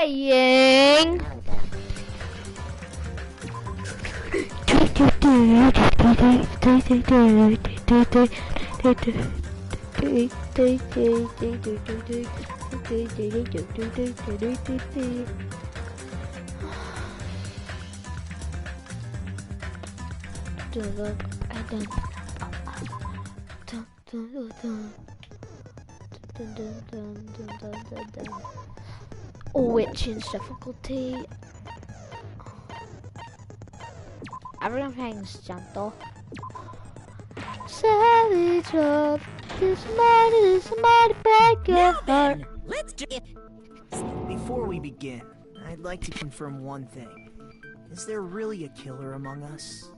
Playing. Which is difficulty? Everything's gentle. Savage love, this man is somebody break your heart. Let's do it. Before we begin, I'd like to confirm one thing. Is there really a killer among us?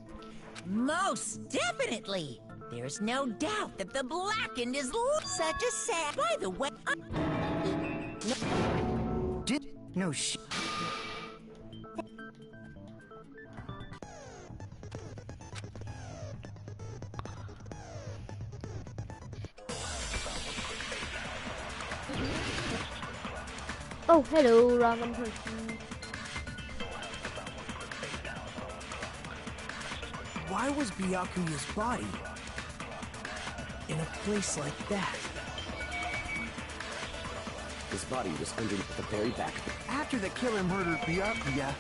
Most definitely. There's no doubt that the Blackened is such a sad. By the way, No shit. Oh, hello, random person. Why was Byakuya's body in a place like that? His body was under the very back. After the killer murdered Byakuya,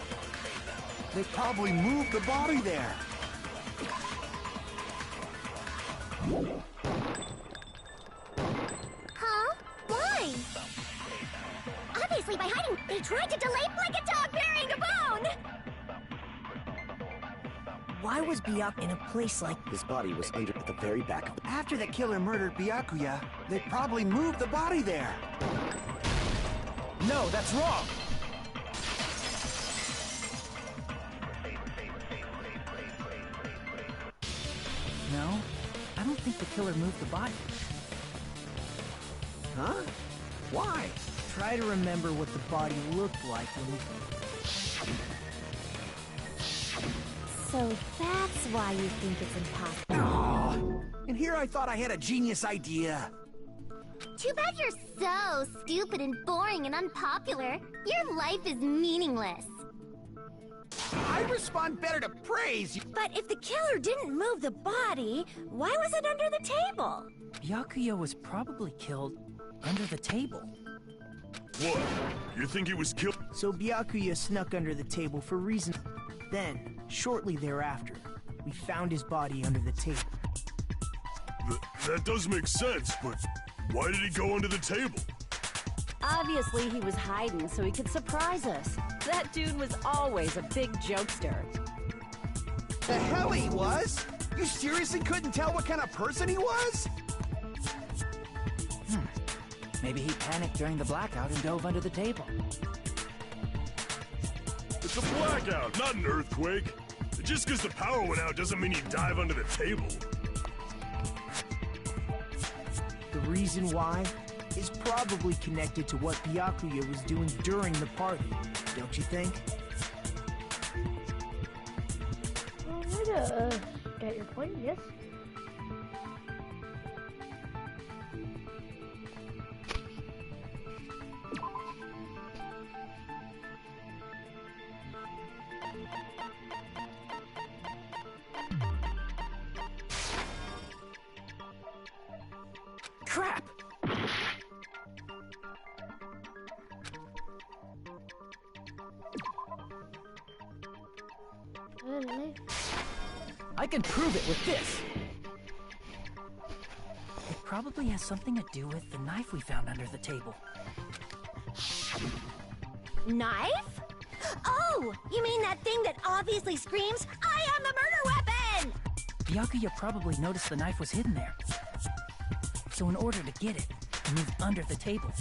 they probably moved the body there. Huh? Why? Obviously by hiding, they tried to delay like a dog burying a bone! Why was Byakuya in a place like... His body was under the very back. After the killer murdered Byakuya, they probably moved the body there. No, that's wrong! No, I don't think the killer moved the body. Huh? Why? Try to remember what the body looked like when we... So that's why you think it's impossible. Oh, and here I thought I had a genius idea. Too bad you're so stupid and boring and unpopular. Your life is meaningless. I respond better to praise. But if the killer didn't move the body, why was it under the table? Byakuya was probably killed under the table. What? You think he was killed? So Byakuya snuck under the table for reasons. Then, shortly thereafter, we found his body under the table. That does make sense, but why did he go under the table? Obviously, he was hiding so he could surprise us. That dude was always a big jokester. The hell he was? You seriously couldn't tell what kind of person he was? Maybe he panicked during the blackout and dove under the table. It's a blackout, not an earthquake. Just because the power went out doesn't mean you dive under the table. The reason why is probably connected to what Byakuya was doing during the party, don't you think? Well, get your point, yes. Crap! I can prove it with this! It probably has something to do with the knife we found under the table. Knife? Oh! You mean that thing that obviously screams, I am the murder weapon! Byakuya probably noticed the knife was hidden there. So in order to get it, he moved under the table.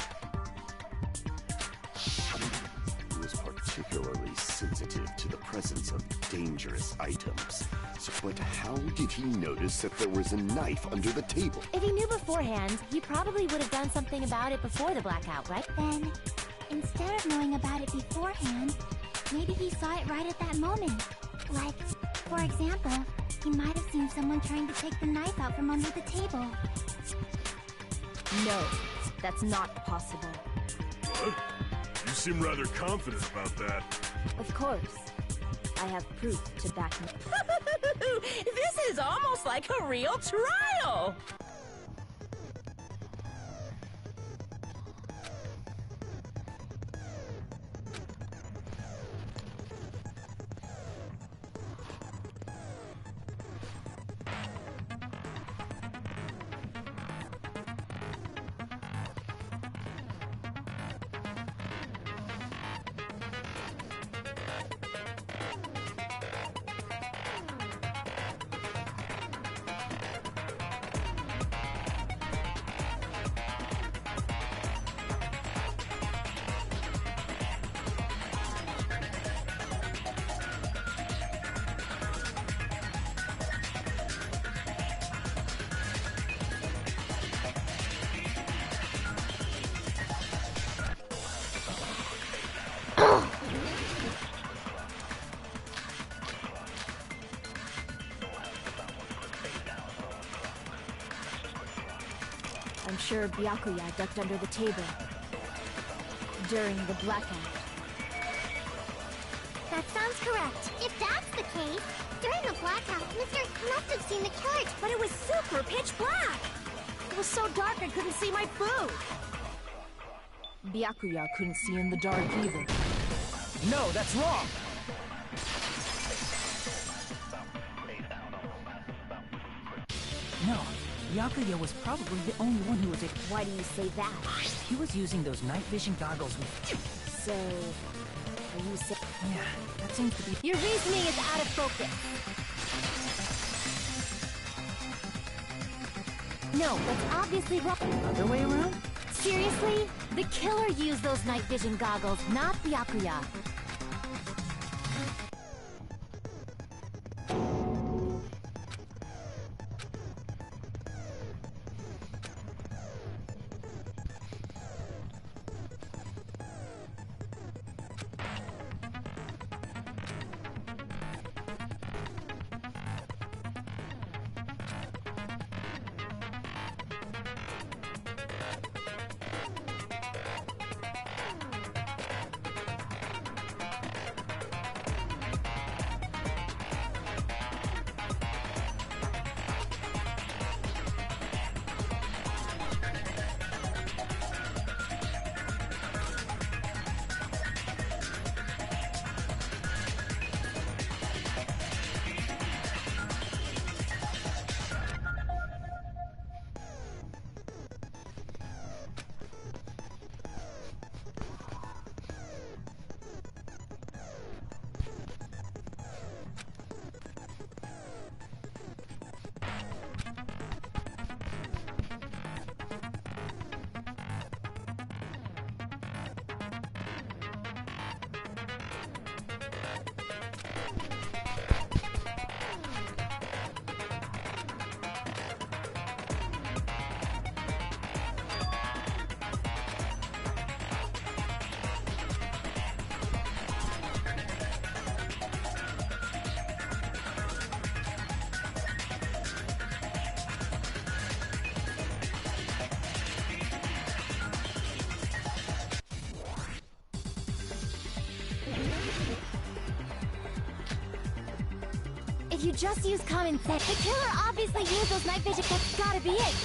He was particularly sensitive to the presence of dangerous items. So, but how did he notice that there was a knife under the table? If he knew beforehand, he probably would have done something about it before the blackout, right? Then, instead of knowing about it beforehand, maybe he saw it right at that moment. Like, for example, he might have seen someone trying to take the knife out from under the table. No, that's not possible. What? You seem rather confident about that. Of course. I have proof to back me. This is almost like a real trial! I'm sure Byakuya ducked under the table during the blackout. That sounds correct. If that's the case, during the blackout, Mr. must have seen the killer. But it was super pitch black! It was so dark I couldn't see my food! Byakuya couldn't see in the dark either. No, that's wrong! No, Byakuya was probably the only one who was Why do you say that? He was using those night vision goggles with... So... are you saying... Yeah, that seems to be... Your reasoning is out of focus. No, that's obviously wrong. Other way around? Seriously? The killer used those night vision goggles, not Byakuya. If you just use common sense, the killer obviously used those night vision. That's gotta be it.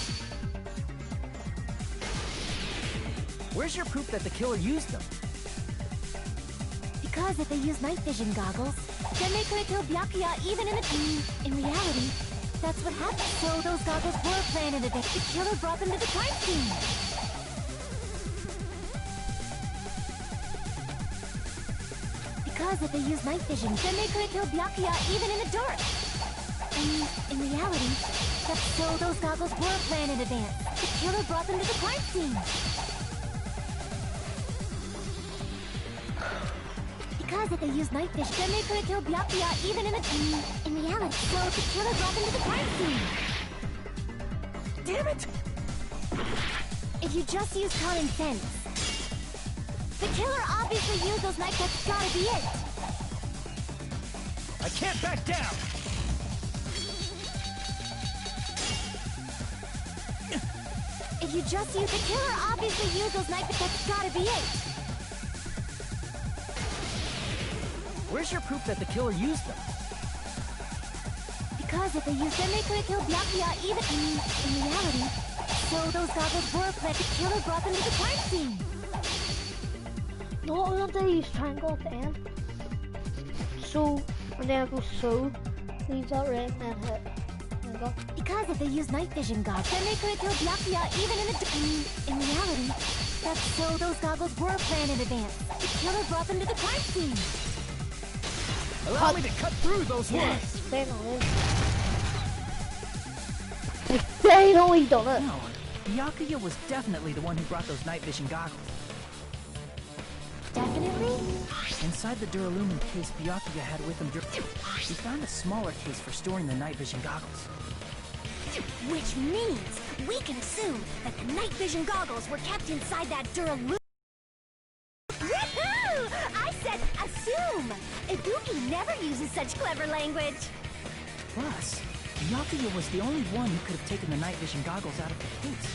Where's your proof that the killer used them? Because if they use night vision goggles, then they could have killed Byakuya even in reality, that's what happened. So those goggles were planned in advance. The killer brought them to the crime scene. Because if they use night vision, then they could have killed Byakuya even in the dark. In reality, that's so those goggles were planned in advance. The killer brought them to the crime scene. Because if they use night vision, then they could have killed Byakuya even in reality, so the killer brought them to the crime scene. Damn it! If you just use common sense, the killer obviously used those night. That's gotta be it. I can't back down! If you just use the killer obviously used those night. That's gotta be it. Where's your proof that the killer used them? Because if they used them, they could have killed Byakuya even in reality. So those goggles were planted. The killer brought them to the crime scene. No, I don't think he's triangle at the end. So, and then I go so, leaves that red and then hit. There we go. Because if they used night vision goggles, then they could have killed Byakuya even in reality. That's so those goggles were planned in advance. The killer brought them to the crime scene. Allow me to cut through those Yes, words. finally. I finally done it. No, Byakuya was definitely the one who brought those night vision goggles. Definitely? Inside the Duralumin case Byakuya had with him, he found a smaller case for storing the night vision goggles. Which means we can assume that the night vision goggles were kept inside that Duralumin. Woohoo! I said assume! Ibuki never uses such clever language. Plus, Byakuya was the only one who could have taken the night vision goggles out of the case,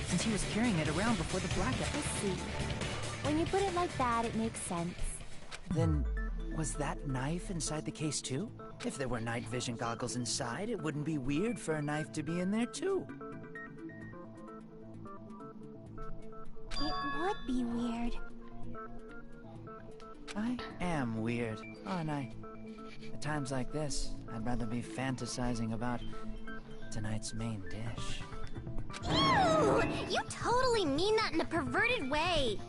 since he was carrying it around before the blackout. I see. When you put it like that, it makes sense. Then, was that knife inside the case too? If there were night vision goggles inside, it wouldn't be weird for a knife to be in there too. It would be weird. I am weird, aren't I? At times like this, I'd rather be fantasizing about tonight's main dish. Ew! You totally mean that in a perverted way.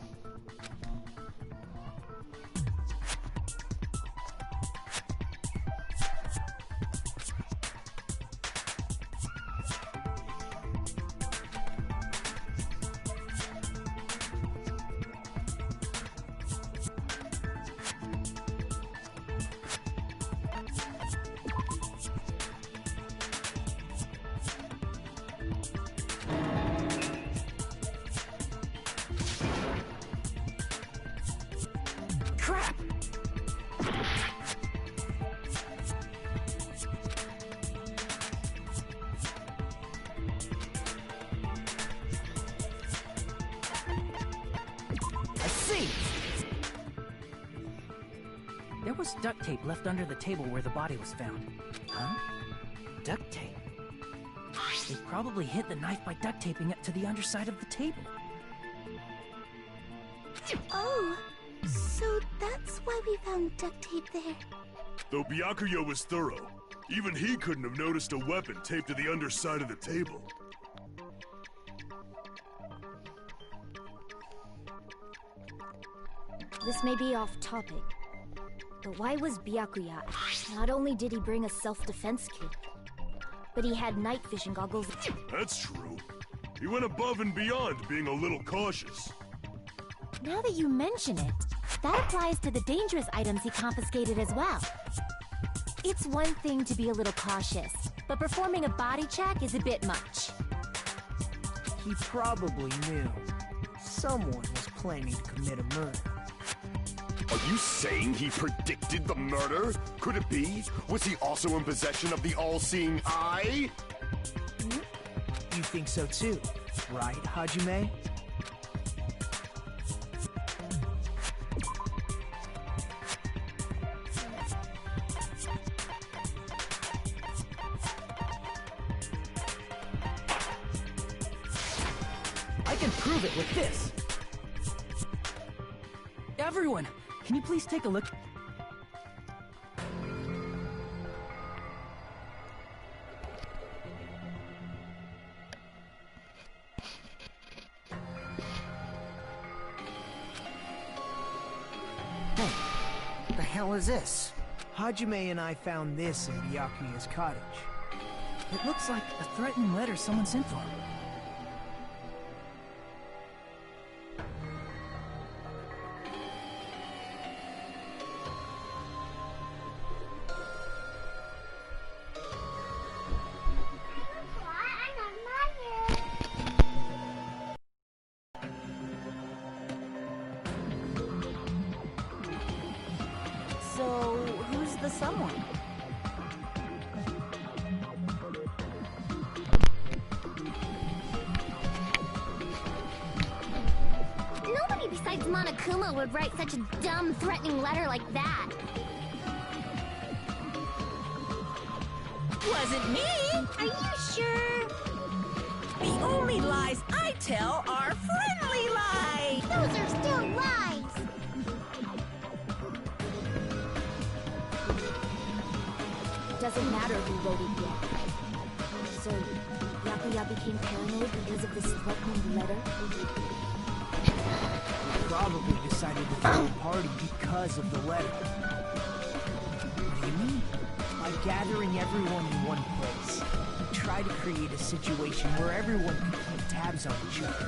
Crap! I see! There was duct tape left under the table where the body was found. Huh? Duct tape? They probably hid the knife by duct taping it to the underside of the table. Oh, so that's why we found duct tape there. Though Byakuya was thorough, even he couldn't have noticed a weapon taped to the underside of the table. This may be off topic, but why was Byakuya? Not only did he bring a self-defense kit, but he had night vision goggles. That's true. He went above and beyond being a little cautious. Now that you mention it, that applies to the dangerous items he confiscated as well. It's one thing to be a little cautious, but performing a body check is a bit much. He probably knew someone was planning to commit a murder. Are you saying he predicted the murder? Could it be? Was he also in possession of the all-seeing eye? You think so too, right, Hajime? I can prove it with this! Everyone, can you please take a look? Hey, what the hell is this? Hajime and I found this in Byakuya's cottage. It looks like a threatening letter someone sent for him. So, who's the someone? Nobody besides Mom Monokuma would write such a dumb, threatening letter like that. Wasn't me! Are you sure? The only lies I tell are friendly lies! Those are still lies! Doesn't matter who wrote it yet. So, Byakuya became paranoid because of this threatening letter? Probably decided to throw a party because of the letter. What do you mean? By gathering everyone in one place, he tried to create a situation where everyone could keep tabs on each other.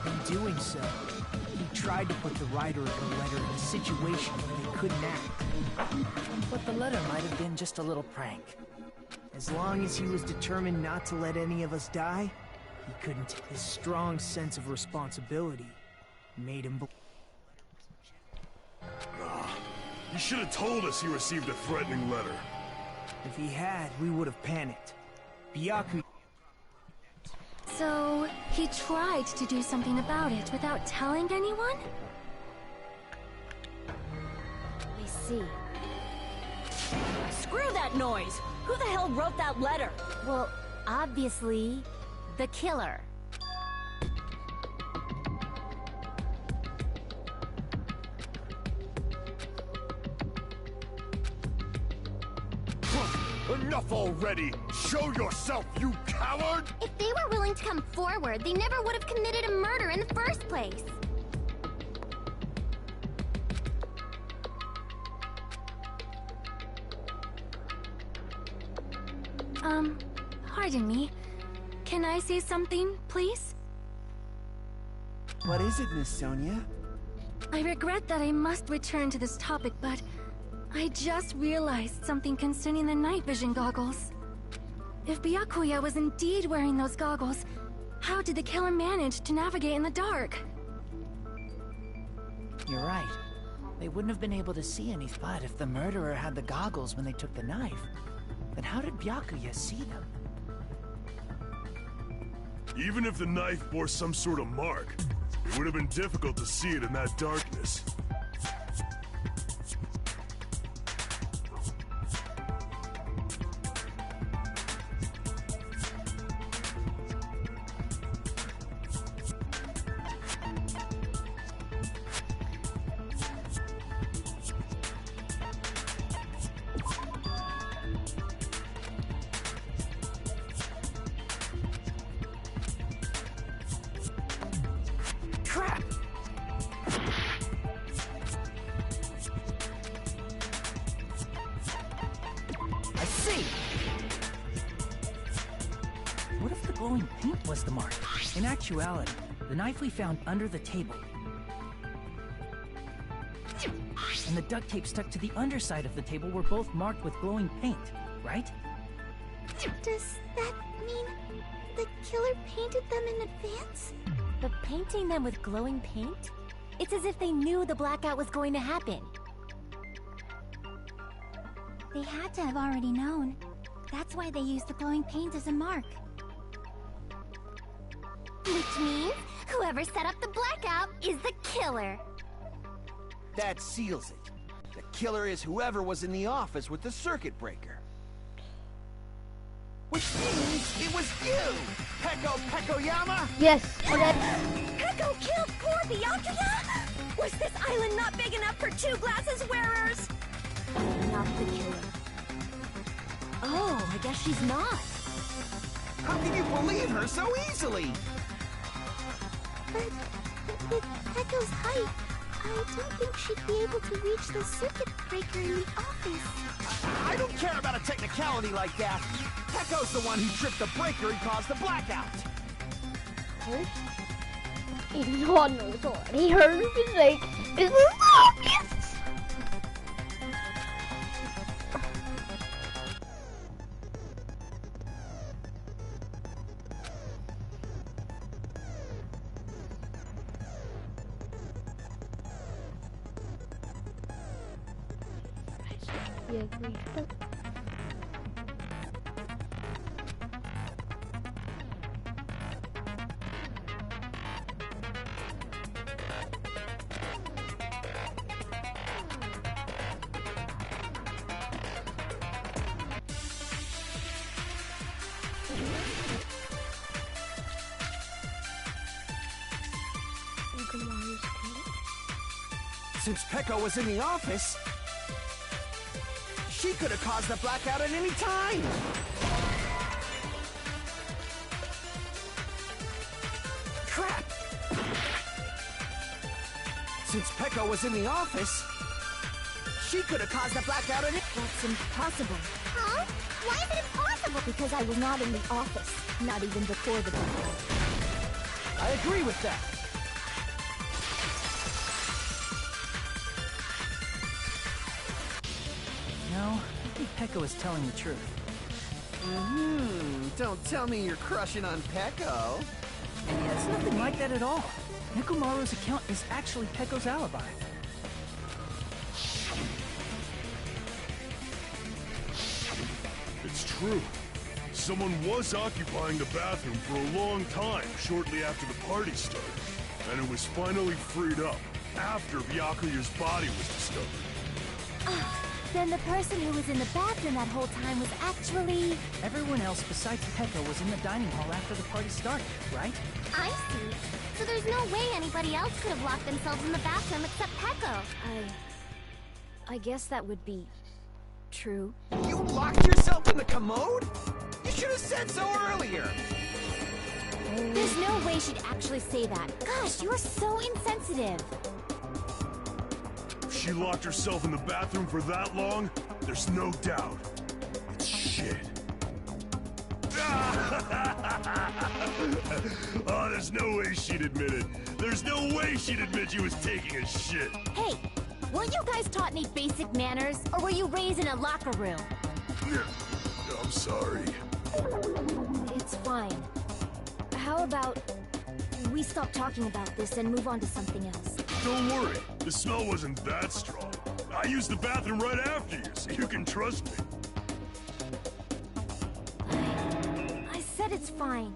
In doing so, he tried to put the writer of the letter in a situation where they couldn't act. But the letter might have been just a little prank. As long as he was determined not to let any of us die, he couldn't. His strong sense of responsibility made him believe. He should have told us he received a threatening letter. If he had, we would have panicked. Byakuya. So, he tried to do something about it without telling anyone? I see. Screw that noise! Who the hell wrote that letter? Well, obviously, the killer. Enough already! Show yourself, you coward! If they were willing to come forward, they never would have committed a murder in the first place. Pardon me. Can I say something, please? What is it, Miss Sonia? I regret that I must return to this topic, but I just realized something concerning the night vision goggles. If Byakuya was indeed wearing those goggles, how did the killer manage to navigate in the dark? You're right. They wouldn't have been able to see any spot if the murderer had the goggles when they took the knife. Then how did Byakuya see them? Even if the knife bore some sort of mark, it would have been difficult to see it in that darkness. Crap! I see! What if the glowing paint was the mark? In actuality, the knife we found under the table and the duct tape stuck to the underside of the table were both marked with glowing paint, right? Does that mean the killer painted them in advance? But painting them with glowing paint? It's as if they knew the blackout was going to happen. They had to have already known. That's why they used the glowing paint as a mark. Which means whoever set up the blackout is the killer. That seals it. The killer is whoever was in the office with the circuit breaker. Which means it was you, Peko Pekoyama! Yes, Peko killed poor Byakuya? Was this island not big enough for two glasses wearers? Not the killer. Oh, I guess she's not. How can you believe her so easily? But with Peko's height, I don't think she'd be able to reach the circuit breaker in the office. I don't care about a technicality like that. Peko's the one who tripped the breaker and caused the blackout. Everyone knows already. Her mistake is obvious. Yeah, we Since Peko was in the office, she could have caused the blackout at any time! Crap! Since Peko was in the office, she could have caused the blackout at any... That's impossible. Huh? Why is it impossible? Because I was not in the office, not even before the blackout. I agree with that. No, I think Peko is telling the truth. Don't tell me you're crushing on Peko. Yeah, it's nothing like that at all. Nikumaru's account is actually Peko's alibi. It's true. Someone was occupying the bathroom for a long time shortly after the party started. And it was finally freed up after Byakuya's body was discovered. Then the person who was in the bathroom that whole time was actually... Everyone else besides Peko was in the dining hall after the party started, right? I see. So there's no way anybody else could have locked themselves in the bathroom except Peko. I guess that would be true. You locked yourself in the commode? You should have said so earlier! There's no way she'd actually say that. Gosh, you're so insensitive. If she locked herself in the bathroom for that long, there's no doubt. It's shit. Oh, there's no way she'd admit it. There's no way she'd admit she was taking a shit. Hey, weren't you guys taught any basic manners? Or were you raised in a locker room? I'm sorry. It's fine. How about we stop talking about this and move on to something else? Don't worry, the smell wasn't that strong. I used the bathroom right after you, so you can trust me. I said it's fine.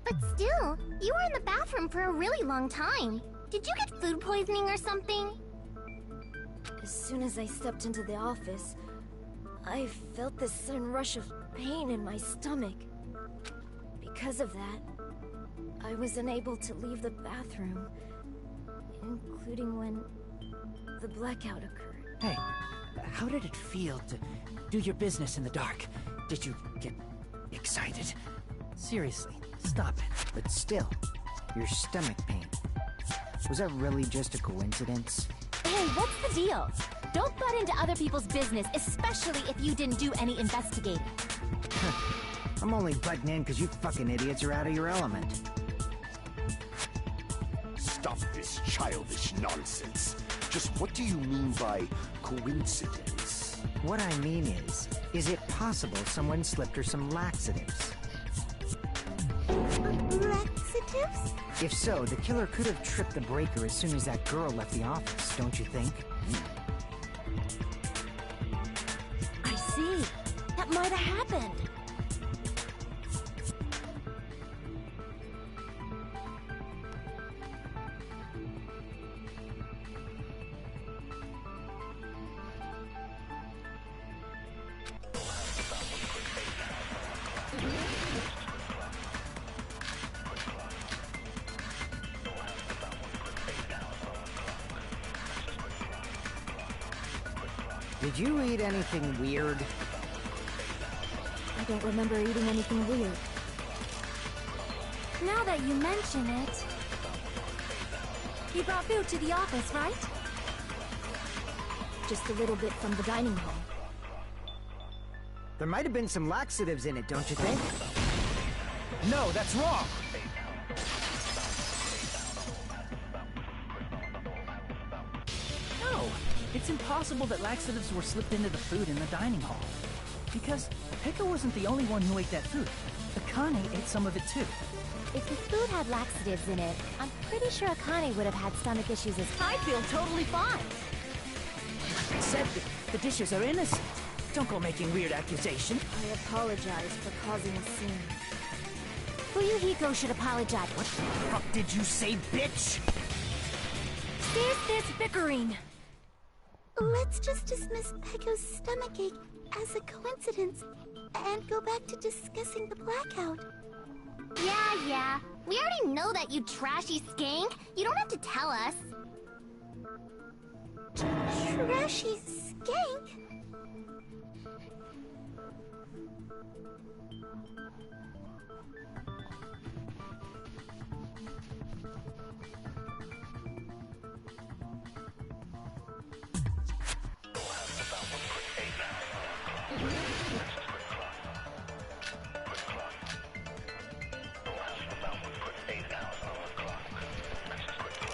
But still, you were in the bathroom for a really long time. Did you get food poisoning or something? As soon as I stepped into the office, I felt this sudden rush of pain in my stomach. Because of that, I was unable to leave the bathroom, including when the blackout occurred. Hey, how did it feel to do your business in the dark? Did you get excited? Seriously, stop it. But still, your stomach pain. Was that really just a coincidence? Hey, what's the deal? Don't butt into other people's business, especially if you didn't do any investigating. I'm only butting in because you fucking idiots are out of your element. Stop this childish nonsense. Just what do you mean by coincidence? What I mean is it possible someone slipped her some laxatives? Laxatives? If so, the killer could have tripped the breaker as soon as that girl left the office, don't you think? I see. That might have happened. Did you eat anything weird? I don't remember eating anything weird. Now that you mention it... You brought food to the office, right? Just a little bit from the dining hall. There might have been some laxatives in it, don't you think? No, that's wrong! No, it's impossible that laxatives were slipped into the food in the dining hall. Because Peko wasn't the only one who ate that food. Akane ate some of it too. If the food had laxatives in it, I'm pretty sure Akane would have had stomach issues as I feel totally fine. I said that the dishes are innocent. Don't go making weird accusations. I apologize for causing a scene. Fuyuhiko should apologize. What the fuck did you say, bitch? There's this bickering. Let's just dismiss Peko's stomachache as a coincidence and go back to discussing the blackout. Yeah. We already know that, you trashy skank. You don't have to tell us. Trashy skank?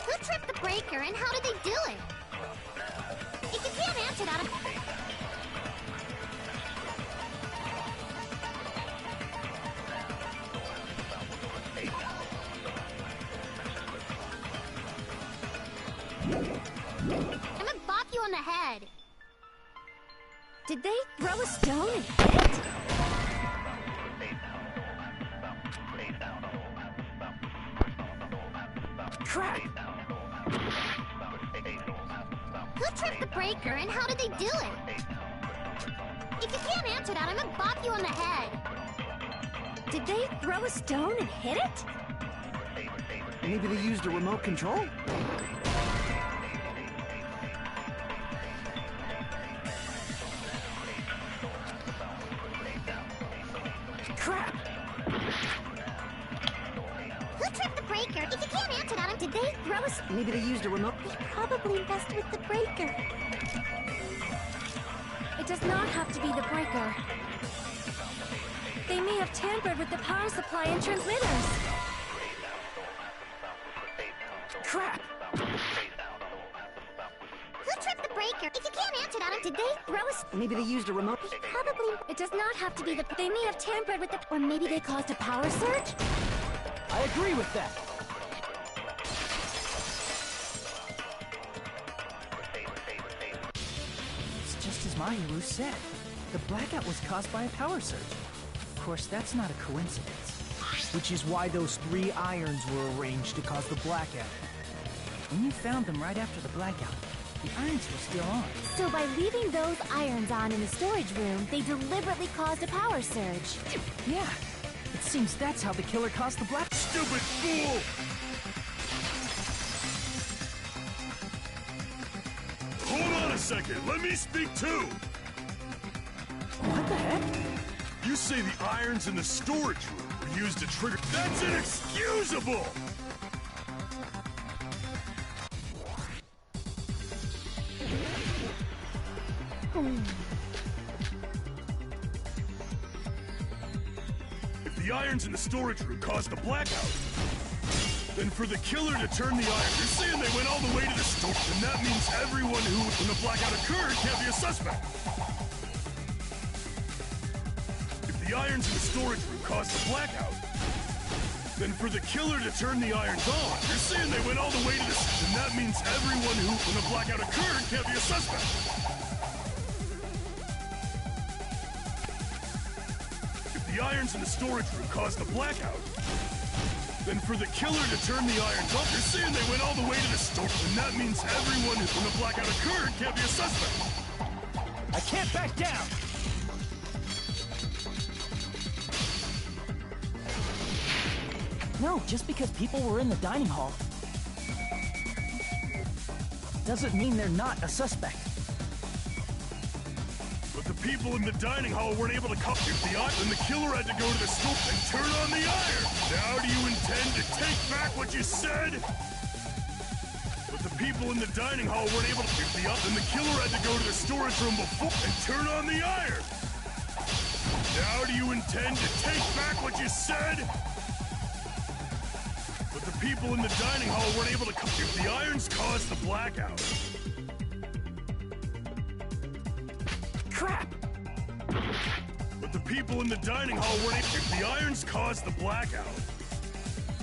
Who tripped the breaker and how did they do it? If you can't answer that, I'm gonna bop you on the head. Did they throw a stone and hit it? Crap! Who tripped the breaker and how did they do it? If you can't answer that, I'm gonna bop you on the head. Did they throw a stone and hit it? Maybe they used a remote control? Crap! Who tripped the breaker? If you can't answer that, did they throw a... Maybe they used a remote... They probably messed with the breaker. It does not have to be the breaker. They may have tampered with the power supply and transmitters. Crap! Who tripped the breaker? If you can't answer that, did they throw a... Maybe they used a remote... They probably... It does not have to be the... They may have tampered with the... Or maybe they caused a power surge? I agree with that. It's just as Mahiru said. The blackout was caused by a power surge. Of course, that's not a coincidence. Which is why those 3 irons were arranged to cause the blackout. When you found them right after the blackout, the irons were still on. So by leaving those irons on in the storage room, they deliberately caused a power surge. Yeah, it seems that's how the killer caused the black... Stupid fool! Hold on a second, let me speak too! What the heck? You say the irons in the storage room were used to trigger... That's inexcusable! If the irons in the storage room caused the blackout, then for the killer to turn the iron, you're saying they went all the way to the store, and that means everyone who, when the blackout occurred, can't be a suspect. If the irons in the storage room caused the blackout, then for the killer to turn the irons on, you're saying they went all the way to the... And that means everyone who, when the blackout occurred, can't be a suspect. If the irons in the storage room caused the blackout, then for the killer to turn the irons off, you're saying they went all the way to the store. And that means everyone who, when the blackout occurred, can't be a suspect. I can't back down! No, just because people were in the dining hall doesn't mean they're not a suspect. But the people in the dining hall weren't able to cut the iron, and the killer had to go to the stove and turn on the iron. Now do you intend to take back what you said? But the people in the dining hall weren't able to pick the iron, and the killer had to go to the storage room before and turn on the iron. Now do you intend to take back what you said? But the people in the dining hall weren't able to cut if the irons caused the blackout. Crap! But the people in the dining hall weren't able if the irons caused the blackout.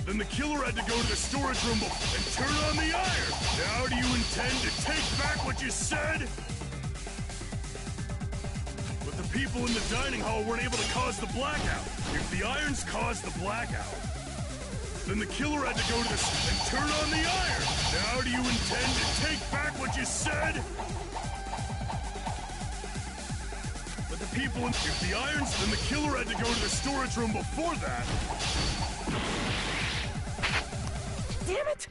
Then the killer had to go to the storage room and turn on the iron. Now do you intend to take back what you said? But the people in the dining hall weren't able to cause the blackout. If the irons caused the blackout, then the killer had to go to the and turn on the iron. Now do you intend to take back what you said? But the people in if the irons, then the killer had to go to the storage room before that. Damn it!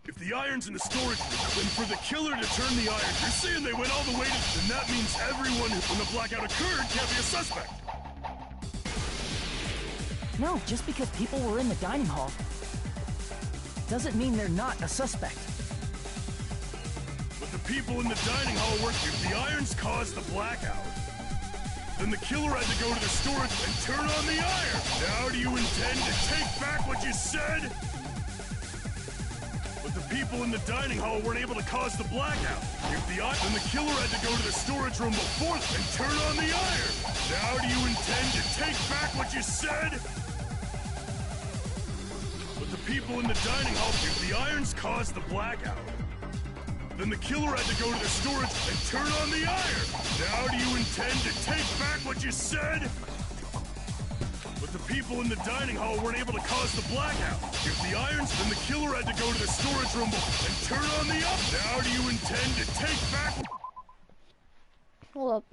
If the iron's in the storage room, and for the killer to turn the iron, you're saying they went all the way to... Then that means everyone when the blackout occurred can't be a suspect. No, just because people were in the dining hall doesn't mean they're not a suspect. But the people in the dining hall weren't... If the irons caused the blackout, then the killer had to go to the storage and turn on the iron. Now do you intend to take back what you said? But the people in the dining hall weren't able to cause the blackout. If the then the killer had to go to the storage room before and turn on the iron. Now do you intend to take back what you said? But the people in the dining hall, if the irons caused the blackout, then the killer had to go to the storage and turn on the iron. Now do you intend to take back what you said? But the people in the dining hall weren't able to cause the blackout. If the irons, then the killer had to go to the storage room and turn on the up. Now do you intend to take back... Hold up.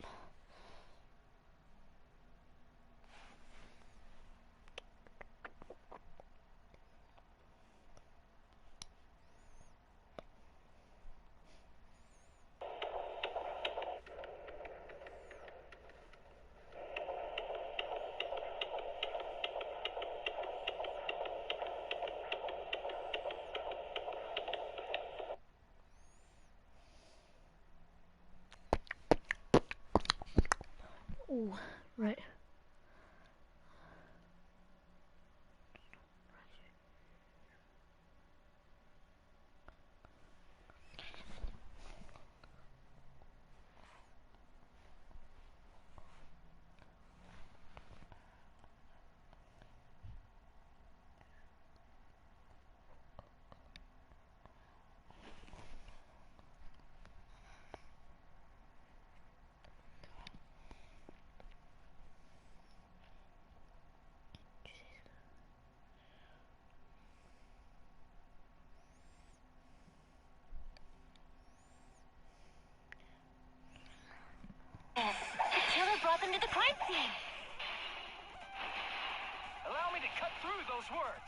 Ooh, right. The killer brought them to the crime scene. Allow me to cut through those words.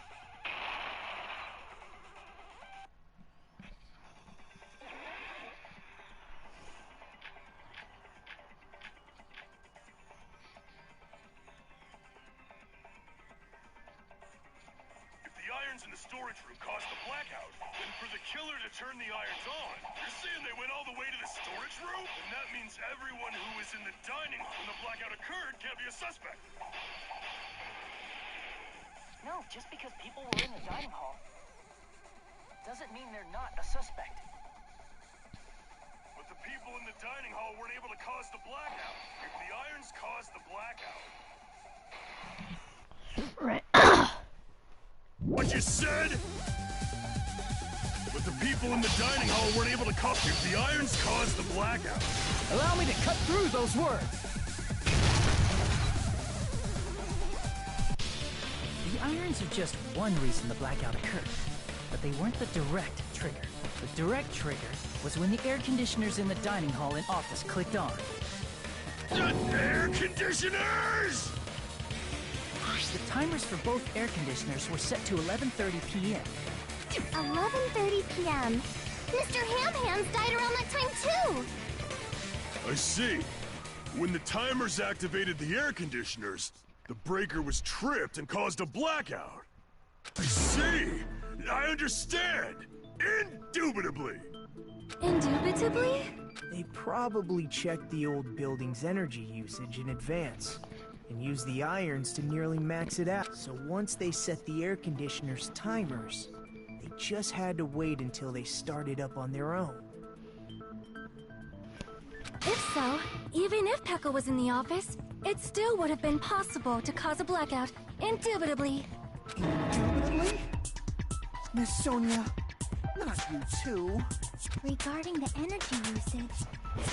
If the irons in the storage room caused the blackout, then for the killer to turn the irons on, you're saying they went all the way to the storage room? And that means everyone who was in the dining hall when the blackout occurred can't be a suspect. No, just because people were in the dining hall doesn't mean they're not a suspect. But the people in the dining hall weren't able to cause the blackout. If the irons caused the blackout... Right. What you said? But the people in the dining hall weren't able to cause... If the irons caused the blackout... Allow me to cut through those words. The irons are just one reason the blackout occurred, but they weren't the direct trigger. The direct trigger was when the air conditioners in the dining hall and office clicked on. The air conditioners! The timers for both air conditioners were set to 11:30 p.m. 11:30 p.m. Mr. Ham-Hams died around that time too! I see. When the timers activated the air conditioners, the breaker was tripped and caused a blackout. I see. I understand. Indubitably. Indubitably? They probably checked the old building's energy usage in advance and used the irons to nearly max it out. So once they set the air conditioner's timers, they just had to wait until they started up on their own. If so, even if Pekka was in the office, it still would have been possible to cause a blackout, indubitably. Indubitably? Miss Sonia, not you too. Regarding the energy usage,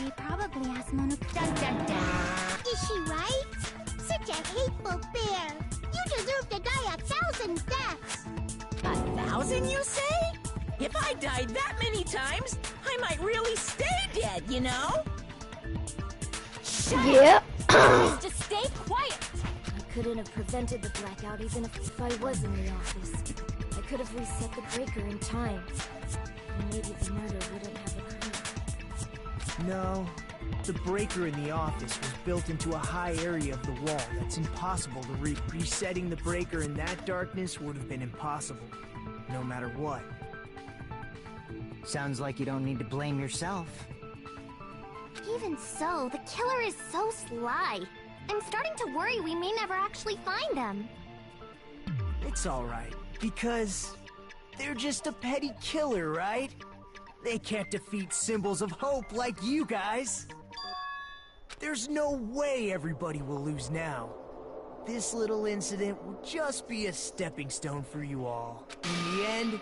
we probably asked Mono... Dun dun dun! Is she right? Such a hateful bear! You deserve to die 1,000 deaths! 1,000, you say? If I died that many times, I might really stay dead, you know? Yep. Just stay quiet! I couldn't have prevented the blackout even if I was in the office. I could have reset the breaker in time. maybe the murder wouldn't have occurred. No. The breaker in the office was built into a high area of the wall that's impossible to reach. Resetting the breaker in that darkness would have been impossible, no matter what. Sounds like you don't need to blame yourself. Even so, the killer is so sly. I'm starting to worry we may never actually find them. It's alright, because they're just a petty killer, right? They can't defeat symbols of hope like you guys. There's no way everybody will lose now. This little incident will just be a stepping stone for you all. In the end,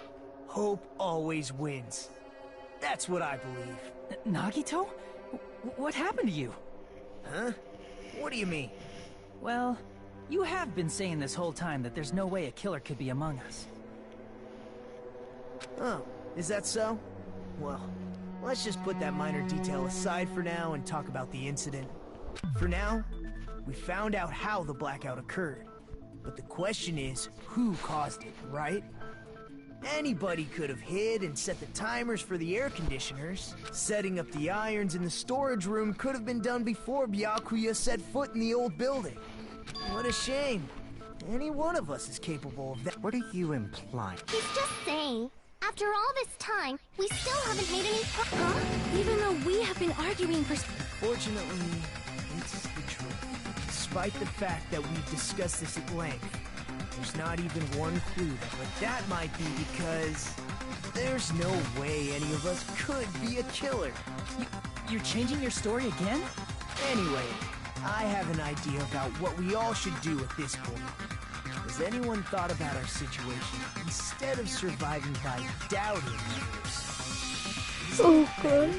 hope always wins. That's what I believe. Nagito? What happened to you? Huh? What do you mean? Well, you have been saying this whole time that there's no way a killer could be among us. Oh, is that so? Well, let's just put that minor detail aside for now and talk about the incident. For now, we found out how the blackout occurred. But the question is, who caused it, right? Anybody could have hid and set the timers for the air conditioners. Setting up the irons in the storage room could have been done before Byakuya set foot in the old building. What a shame. Any one of us is capable of that. What are you implying? He's just saying, after all this time, we still haven't made any Huh? Even though we have been arguing for... Fortunately, it's the truth. Despite the fact that we've discussed this at length, there's not even one clue, but that might be because there's no way any of us could be a killer. You're changing your story again? Anyway, I have an idea about what we all should do at this point. Has anyone thought about our situation instead of surviving by doubting others? Okay.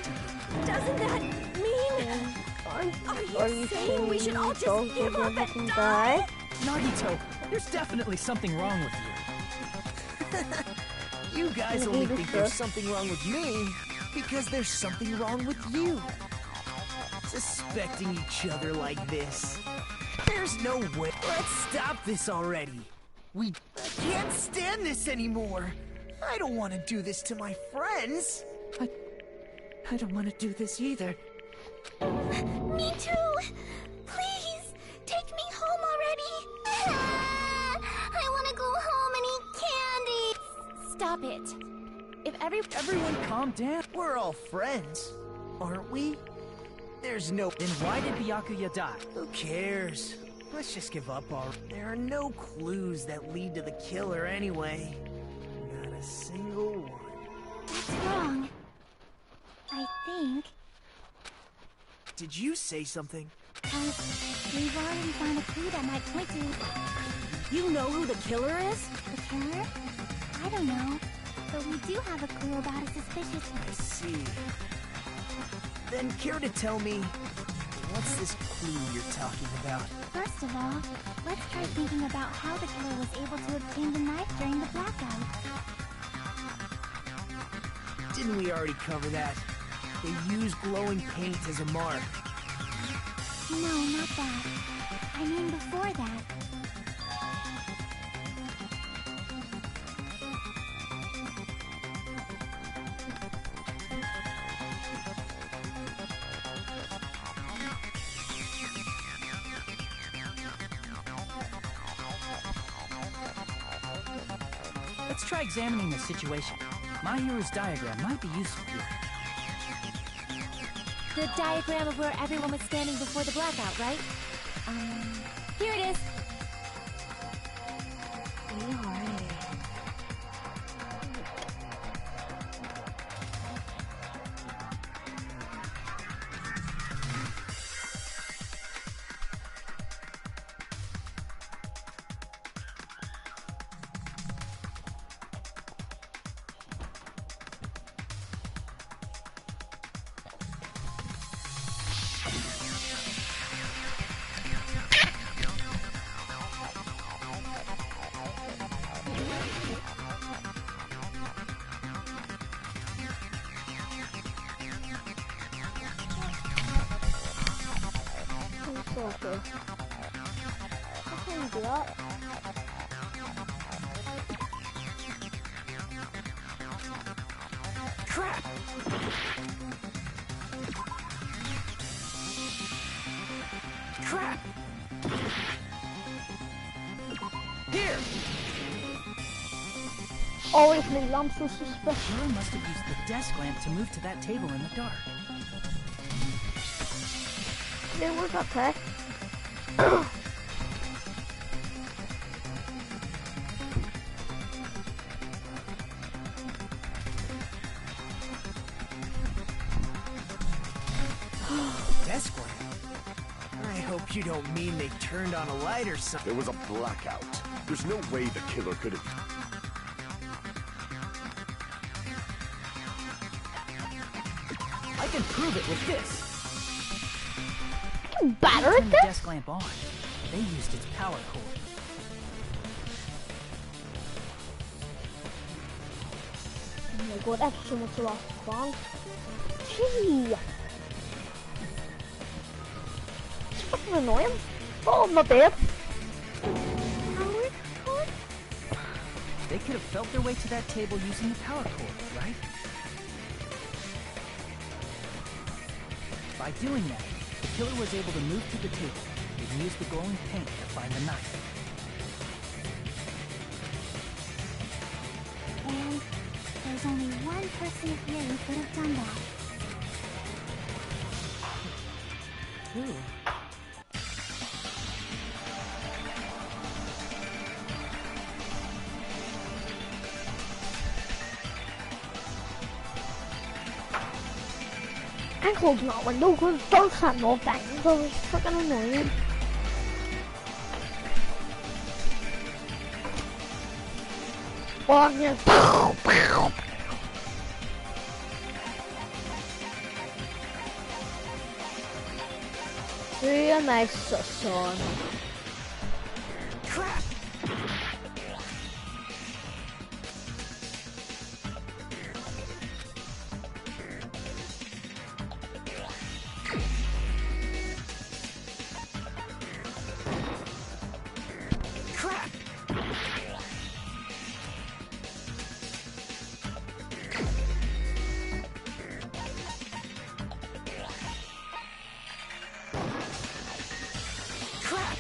Doesn't that mean... Are you saying we should all just give up and die? Nagito, there's definitely something wrong with you. You guys only think there's something wrong with me because there's something wrong with you. Suspecting each other like this. There's no way. Let's stop this already. We can't stand this anymore. I don't want to do this to my friends. I don't want to do this either. Me too! Please, take me home already! I want to go home and eat candy! Stop it. If Everyone calm down. We're all friends, aren't we? There's no... Then why did Byakuya die? Who cares? Let's just give up already. There are no clues that lead to the killer anyway. Not a single one. That's wrong. I think... Did you say something? We've already found a clue that might point to... You know who the killer is? The killer? I don't know. But we do have a clue about a suspicious... I see. Then care to tell me, what's this clue you're talking about? First of all, let's try thinking about how the killer was able to obtain the knife during the blackout. Didn't we already cover that? They use glowing paint as a mark. No, not that. I mean before that. Let's try examining the situation. My hero's diagram might be useful here. The diagram of where everyone was standing before the blackout, right? Here it is. Okay. I can do that. Crap! Crap! Here! Always me, I'm so suspicious. Killer must have used the desk lamp to move to that table in the dark. Yeah, where's that tech? Desk lamp? I hope you don't mean they turned on a light or something. There was a blackout. There's no way the killer could have... I can prove it with this. Batter Turn at the this? desk lamp on. They used its power cord. Oh my god, that's so much lost fun. Gee! It's fucking annoying. Oh, I'm not dead. They could have felt their way to that table using the power cord, right? By doing that, the killer was able to move to the table and use the glowing paint to find the knife. And there's only one person here who could have done that. Who? I'm closing that window because it does have no things, so it's freaking annoying. Well, I'm here. Real nice son. Crap! Crap! Crap!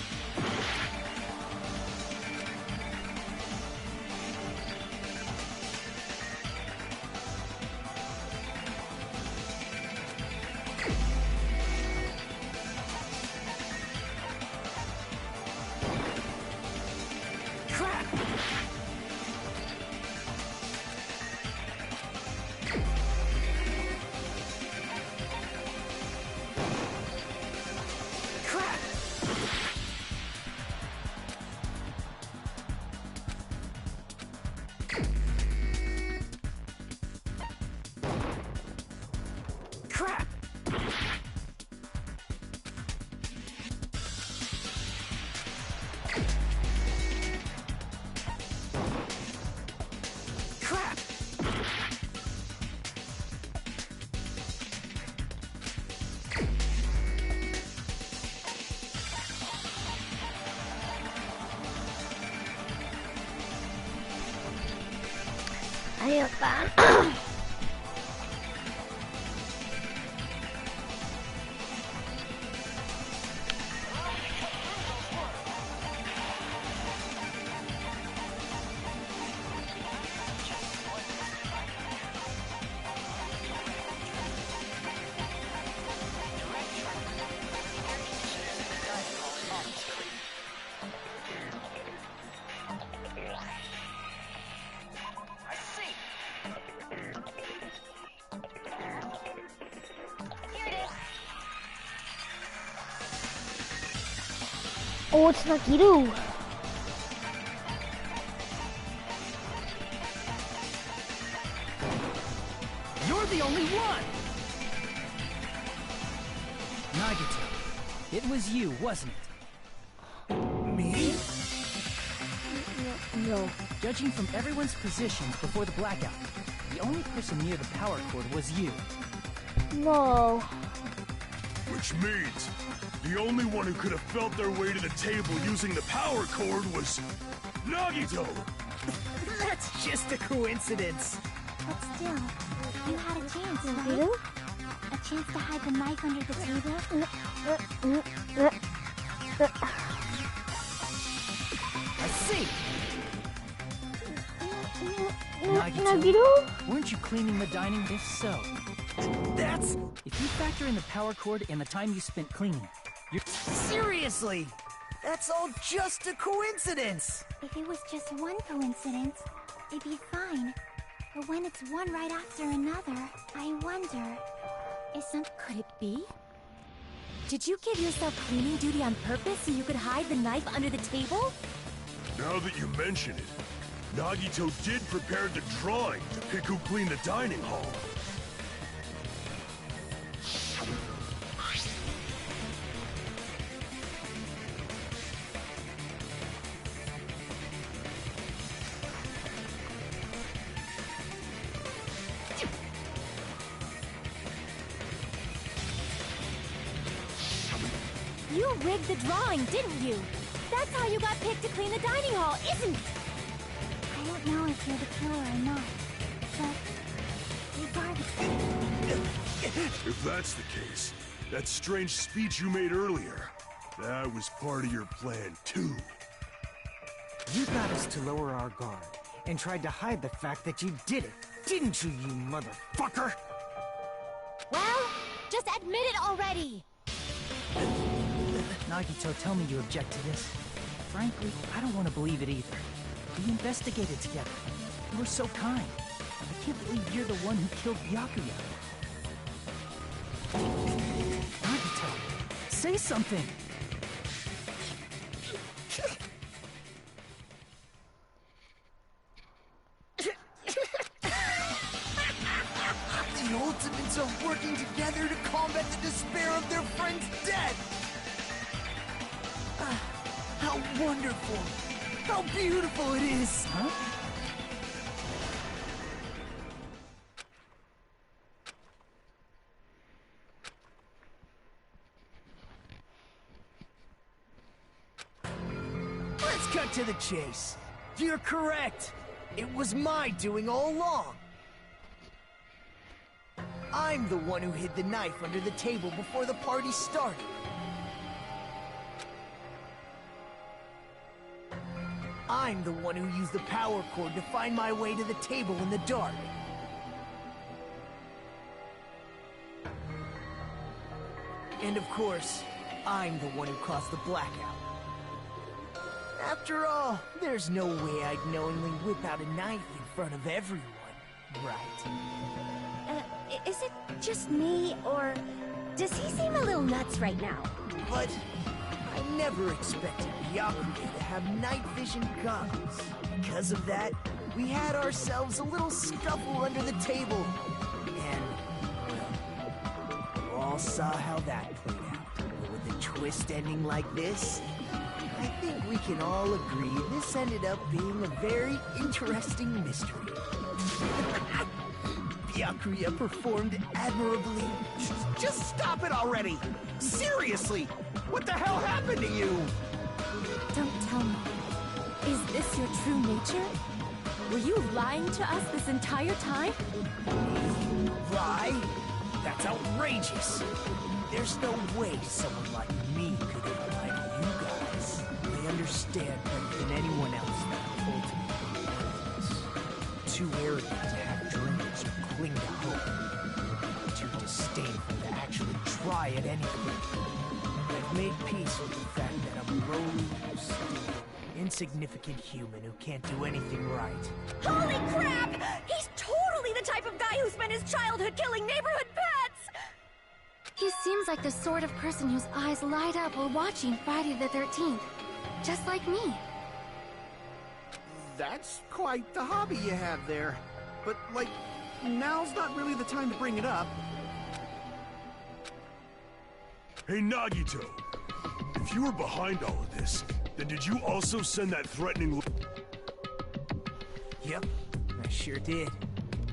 Crap! Crap! Crap! Crap! I hate that. Oh, it's Nagito. You're the only one! Nagito, it was you, wasn't it? Me? No. Judging from everyone's positions before the blackout, the only person near the power cord was you. No. Which means the only one who could have felt their way to the table using the power cord was Nagito! That's just a coincidence. But still, You had a chance, right? A chance to hide the knife under the table? I see! Nagito? Weren't you cleaning the dining? If so, That's... if you factor in the power cord and the time you spent cleaning, you're... Seriously! That's all just a coincidence! If it was just one coincidence, it'd be fine. But when it's one right after another, I wonder... Could it be? Did you give yourself cleaning duty on purpose so you could hide the knife under the table? Now that you mention it, Nagito did prepare the drawing to pick who cleaned the dining hall. You rigged the drawing, didn't you? That's how you got picked to clean the dining hall, isn't it? I don't know if you're the killer or not, but regardless... If that's the case, that strange speech you made earlier, that was part of your plan too. You got us to lower our guard and tried to hide the fact that you did it, didn't you, you motherfucker? Well, just admit it already! Nagito, tell me you object to this. Frankly, I don't want to believe it either. We investigated together. You were so kind. I can't believe you're the one who killed Byakuya. Nagito, say something! The Ultimates are working together to combat the despair of their friend's death! How wonderful! How beautiful it is! Huh? Let's cut to the chase. You're correct. It was my doing all along. I'm the one who hid the knife under the table before the party started. I'm the one who used the power cord to find my way to the table in the dark. And of course, I'm the one who caused the blackout. After all, there's no way I'd knowingly whip out a knife in front of everyone, right? Is it just me, or does he seem a little nuts right now? But I never expected Byakuya to have night vision goggles. Because of that, we had ourselves a little scuffle under the table. And, well, you all saw how that played out. But with a twist ending like this, I think we can all agree this ended up being a very interesting mystery. Byakuya performed admirably. Just stop it already! Seriously! What the hell happened to you? Don't tell me. Is this your true nature? Were you lying to us this entire time? Lie? That's outrageous! There's no way someone like me could ever lie to you guys. I understand better than anyone else that I'm ultimately too arrogant to have dreams or cling to hope. Too disdainful to actually try at anything. I've made peace with the fact that I'm a lowly, stupid, insignificant human who can't do anything right. Holy crap! He's totally the type of guy who spent his childhood killing neighborhood pets! He seems like the sort of person whose eyes light up while watching Friday the 13th. Just like me. That's quite the hobby you have there. But, like, now's not really the time to bring it up. Hey, Nagito, if you were behind all of this, then did you also send that threatening Yep, I sure did.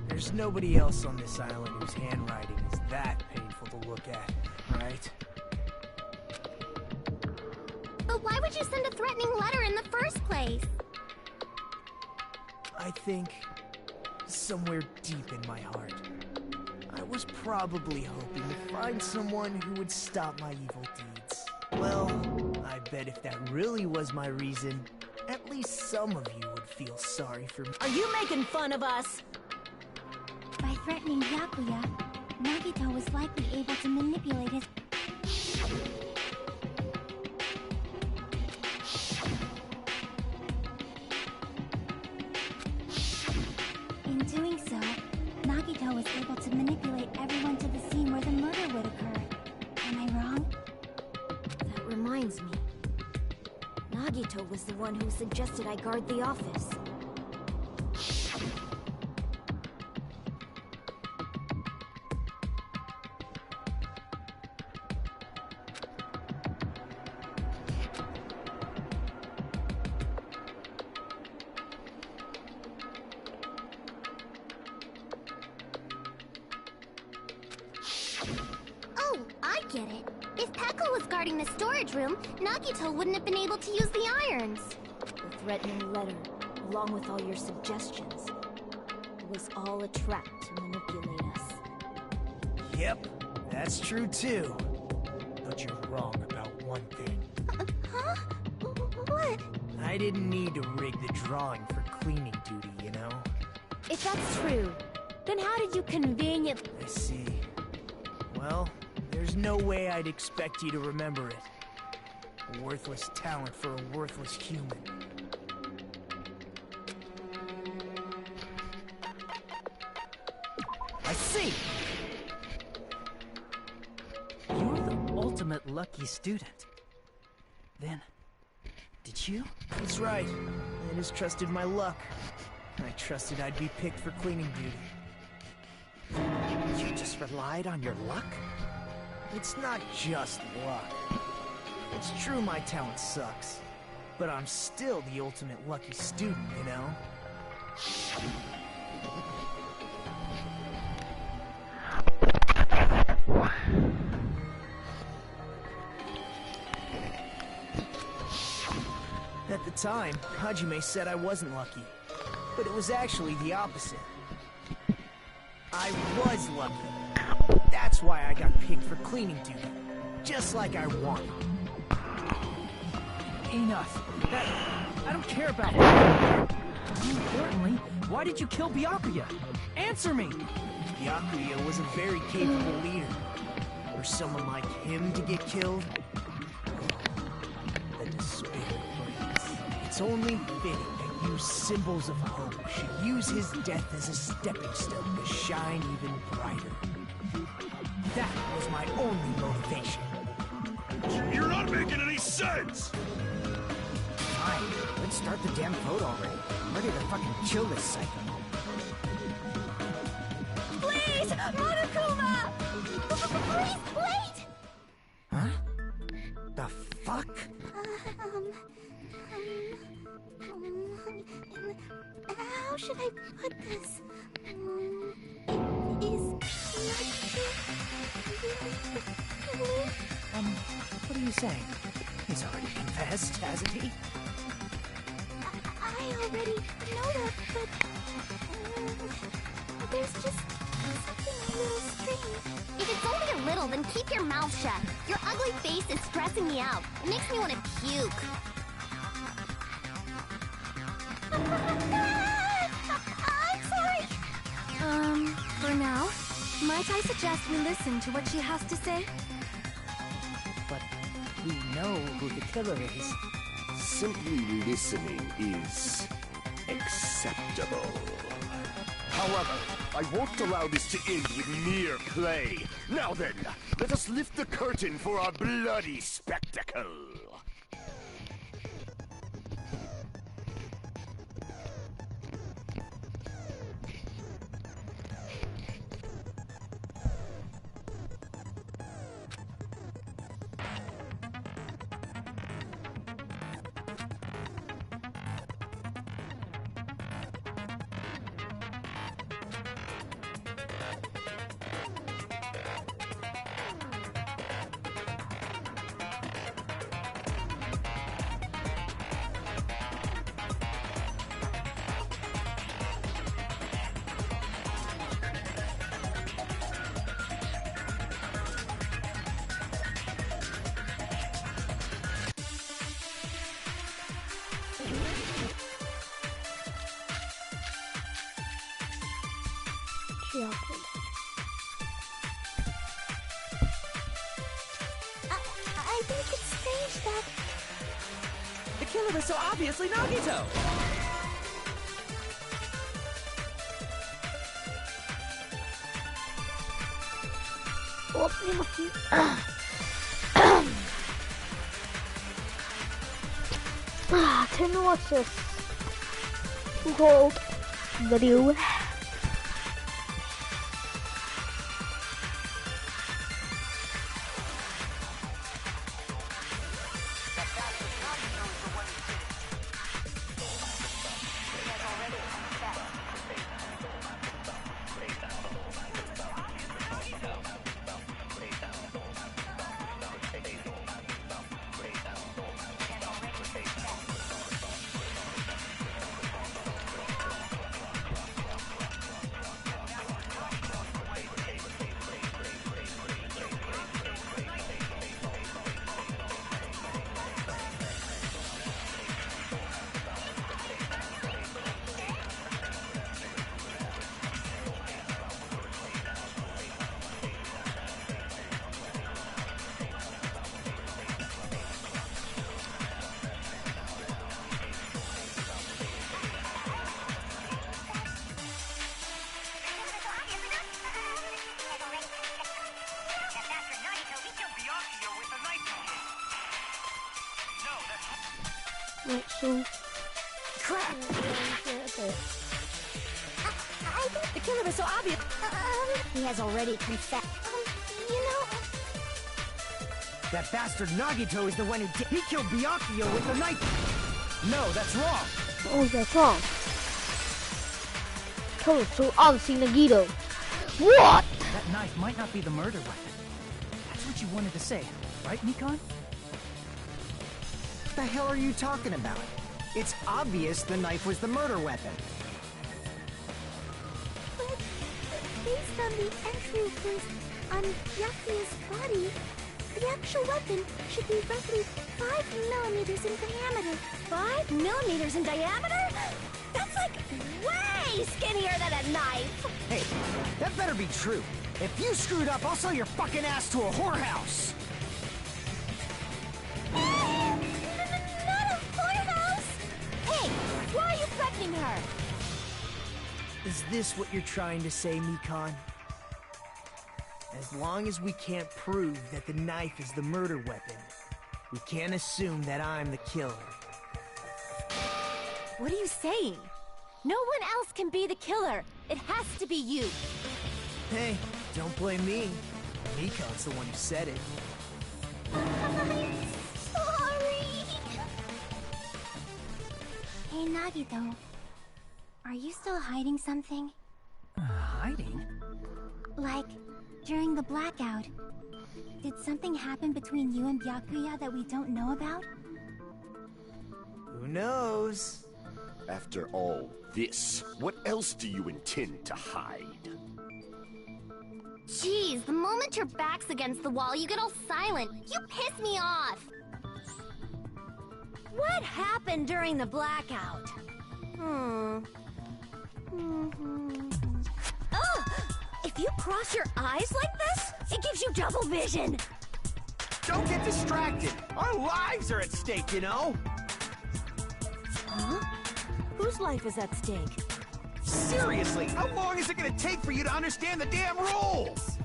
There's nobody else on this island whose handwriting is that painful to look at, right? But why would you send a threatening letter in the first place? I think somewhere deep in my heart, was probably hoping to find someone who would stop my evil deeds. Well, I bet if that really was my reason, at least some of you would feel sorry for me. Are you making fun of us? By threatening Byakuya, Nagito was likely able to manipulate his... In doing so, Nagito was able to manipulate everyone to the scene where the murder would occur. Am I wrong? That reminds me. Nagito was the one who suggested I guard the office. Oh, I get it. If Peko was guarding the storage room, Nagito wouldn't have been able to use the irons. The threatening letter, along with all your suggestions, it was all a trap to manipulate us. Yep, that's true too. But you're wrong about one thing. Huh? What? I didn't need to rig the drawing for cleaning duty, you know? If that's true, then how did you conveniently... I see. Well, there's no way I'd expect you to remember it. A worthless talent for a worthless human. I see! You're the ultimate lucky student. Then, did you? That's right. I just trusted my luck. I trusted I'd be picked for cleaning duty. You just relied on your luck? It's not just luck. It's true my talent sucks, but I'm still the ultimate lucky student, you know? At the time, Hajime said I wasn't lucky, but it was actually the opposite. I was lucky. That's why I got picked for cleaning duty, just like I wanted. Enough. I don't care about that. More importantly, why did you kill Byakuya? Answer me! Byakuya was a very capable leader. For someone like him to get killed, the despair brings. It's only fitting that you symbols of hope should use his death as a stepping stone to shine even brighter. That was my only motivation. You're not making any sense! Fine, let's start the damn vote already. I'm ready to fucking kill this psycho. Please! Monokuma! Please, wait! Huh? The fuck? How should I put this? What are you saying? He's already confessed, hasn't he? I already know that, but there's just something a little strange. If it's only a little, then keep your mouth shut. Your ugly face is stressing me out. It makes me want to puke. I'm sorry. For now, might I suggest we listen to what she has to say? But we know who the killer is. Simply listening is acceptable. However, I won't allow this to end with mere play. Now then, let us lift the curtain for our bloody spectacle. Byakuya. I think it's strange that... The killer was so obviously Nagito! Oh, Byakuya. Time to watch this whole video. Right, so Crap! okay. I think the killer was so obvious. He has already confessed. You know... That bastard Nagito is the one who did. He killed Byakuya with the knife. No, that's wrong. Oh, that's wrong. Oh, so obviously Nagito. What? That knife might not be the murder weapon. That's what you wanted to say, right, Nikon? What the hell are you talking about? It's obvious the knife was the murder weapon. But based on the entry on Byakuya's body, the actual weapon should be roughly 5 millimeters in diameter. 5 millimeters in diameter? That's like way skinnier than a knife! Hey, that better be true. If you screwed up, I'll sell your fucking ass to a whorehouse. Not a whorehouse! Hey, why are you threatening her? Is this what you're trying to say, Nikon? As long as we can't prove that the knife is the murder weapon, we can't assume that I'm the killer. What are you saying? No one else can be the killer. It has to be you. Hey, don't blame me. Nikon's the one who said it. Sorry. Hey, Nagito. Are you still hiding something? Hiding? Like, during the blackout, did something happen between you and Byakuya that we don't know about? Who knows? After all this, what else do you intend to hide? Jeez, the moment your back's against the wall, you get all silent. You piss me off. What happened during the blackout? Ugh! If you cross your eyes like this, it gives you double vision! Don't get distracted. Our lives are at stake, you know? Huh? Whose life is at stake? Seriously, how long is it gonna take for you to understand the damn rules?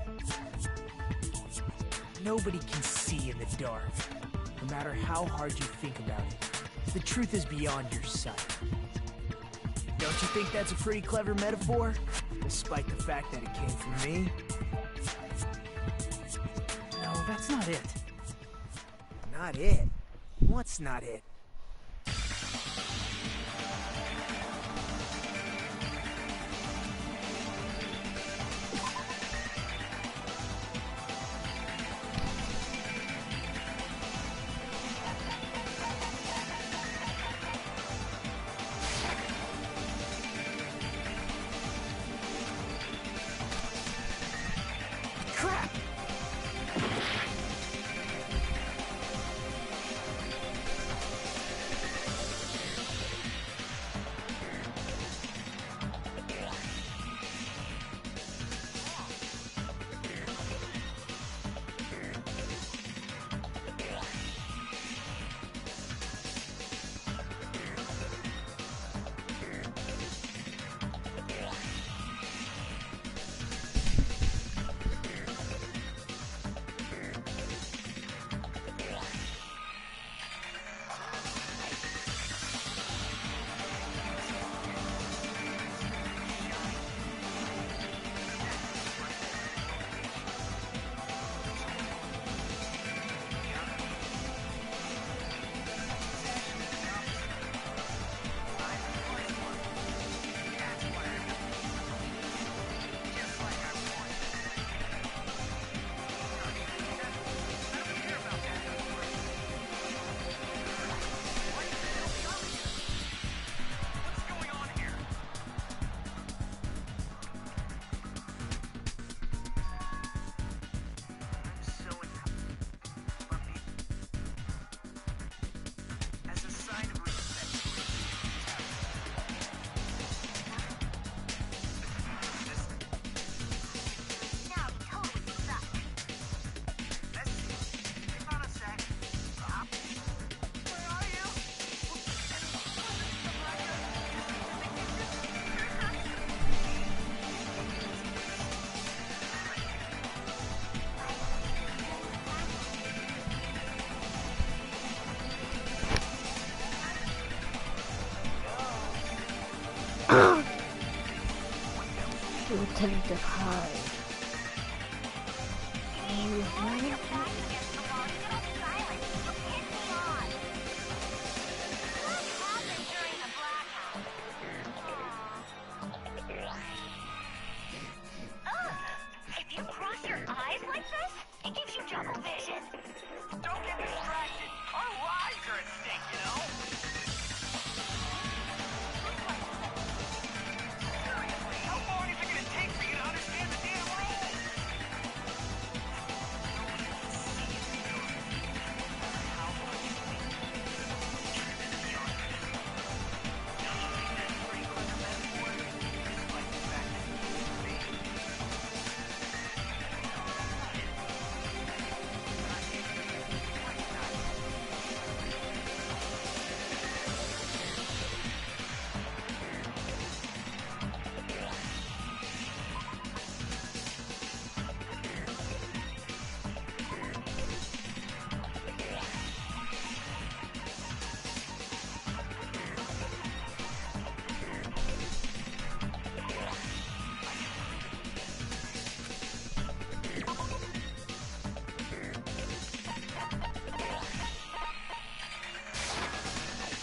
Nobody can see in the dark, no matter how hard you think about it. The truth is beyond your sight. Don't you think that's a pretty clever metaphor? Despite the fact that it came from me? No, that's not it. Not it? What's not it? Crap! him to hide. If you cross your eyes like this, it gives you double vision. Don't get distracted. Our lives are at stake, you know? Seriously, how long is it gonna take for you to understand the damn rules?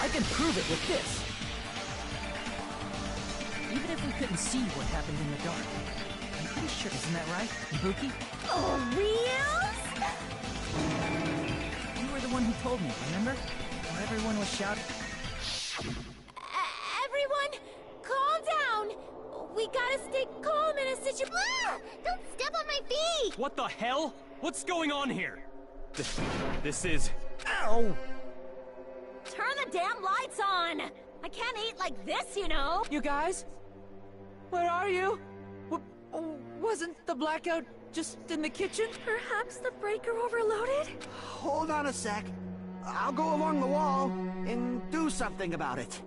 I can prove it with this. Even if we couldn't see what happened in the dark, I'm pretty sure, isn't that right, Ibuki? Oh, reals? You were the one who told me, remember? While everyone was shouting. Everyone, calm down. We gotta stay calm in a situation. Ah! Don't step on my feet! What the hell? What's going on here? This is... Ow! Turn the damn lights on! I can't eat like this, you know! You guys? Where are you? Wasn't the blackout just in the kitchen? Perhaps the breaker overloaded? Hold on a sec. I'll go along the wall and do something about it.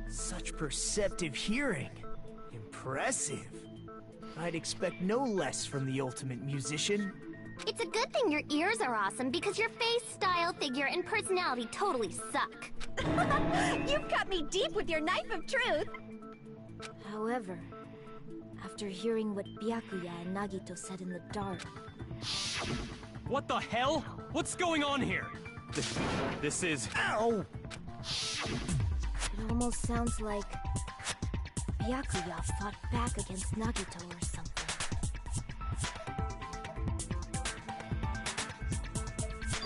Such perceptive hearing. Impressive. I'd expect no less from the ultimate musician. It's a good thing your ears are awesome because your face, style, figure, and personality totally suck. You've cut me deep with your knife of truth! However, after hearing what Byakuya and Nagito said in the dark... What the hell? What's going on here? This is... Ow! It almost sounds like Byakuya fought back against Nagito or something.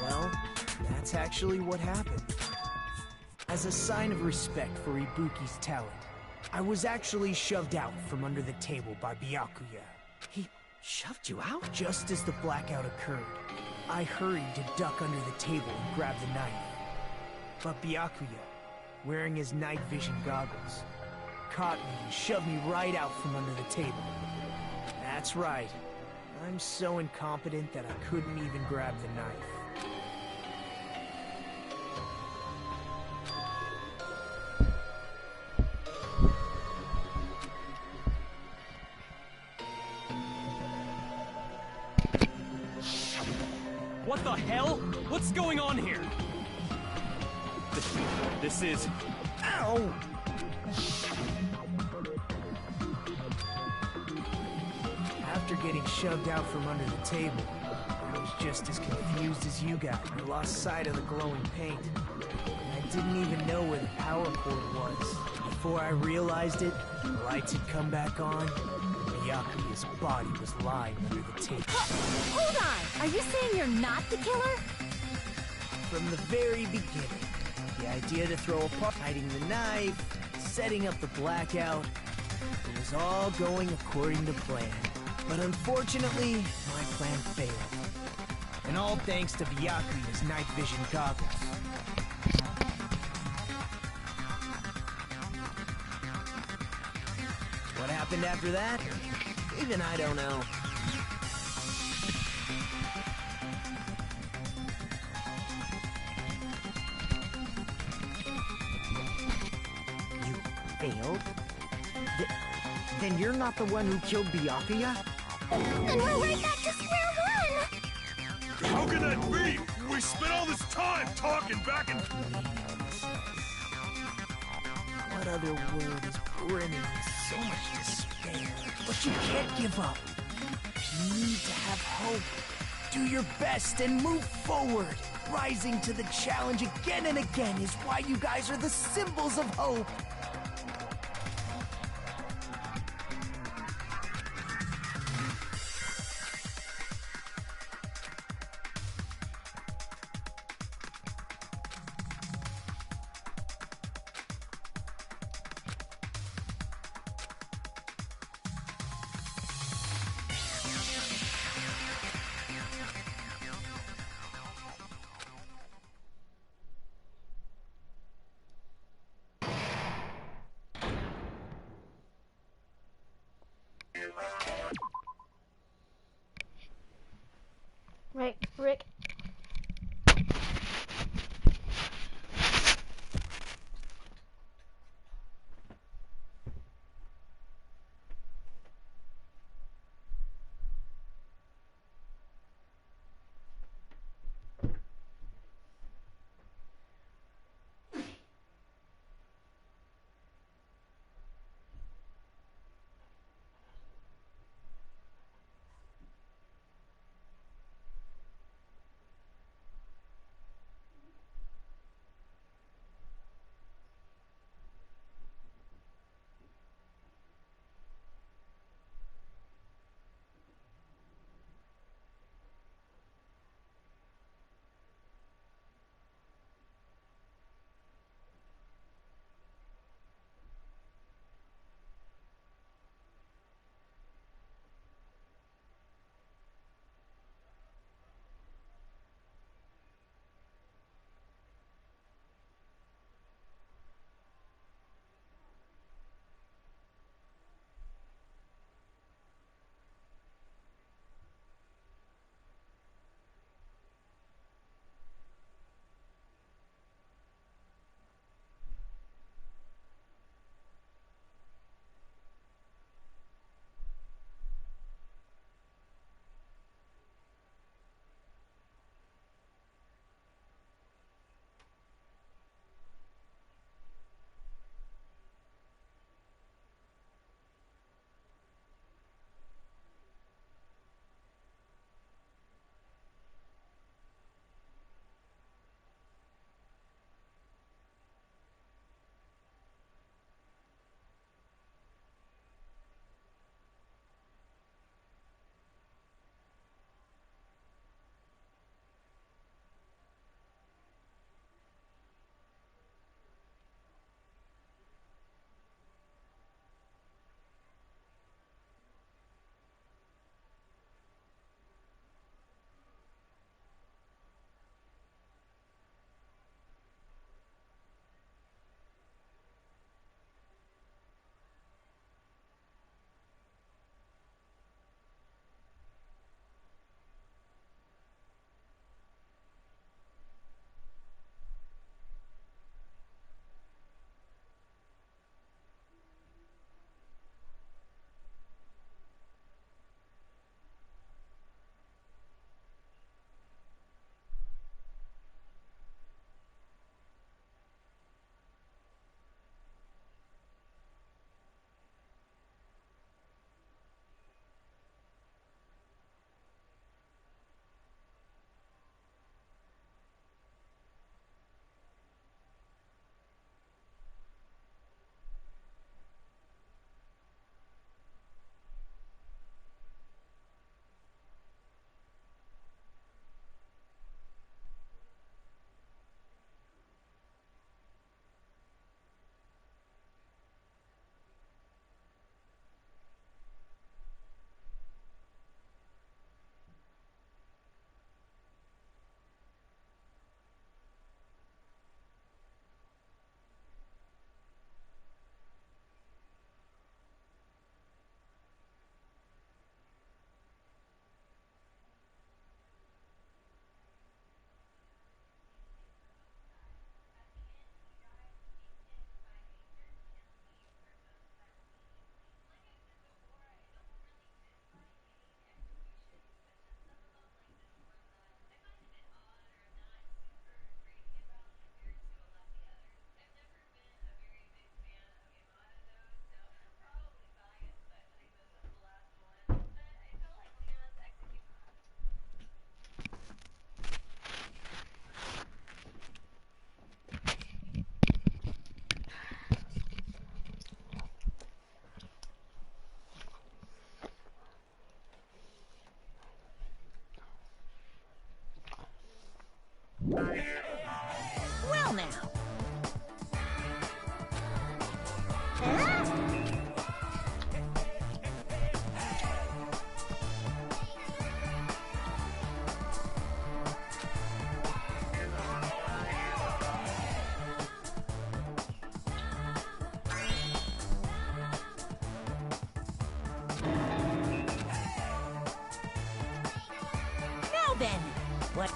Well, that's actually what happened. As a sign of respect for Ibuki's talent, I was actually shoved out from under the table by Byakuya. He shoved you out? Just as the blackout occurred, I hurried to duck under the table and grab the knife. But Byakuya, wearing his night vision goggles, caught me and shoved me right out from under the table. That's right. I'm so incompetent that I couldn't even grab the knife. What the hell? What's going on here? This is... Ow! After getting shoved out from under the table, I was just as confused as you guys. I lost sight of the glowing paint. And I didn't even know where the power cord was. Before I realized it, the lights had come back on, and Byakuya's body was lying under the table. Hold on! Are you saying you're not the killer? From the very beginning, the idea to throw a party, hiding the knife, setting up the blackout, it was all going according to plan. But unfortunately, my plan failed. And all thanks to Byakuya's night vision goggles. What happened after that? Even I don't know. You failed? Then you're not the one who killed Byakuya? Then we're right back to square one! How can that be? We spent all this time talking back and... What other word is brimming with So much despair. But you can't give up. You need to have hope. Do your best and move forward. Rising to the challenge again and again is why you guys are the symbols of hope. Well now. Now then, what?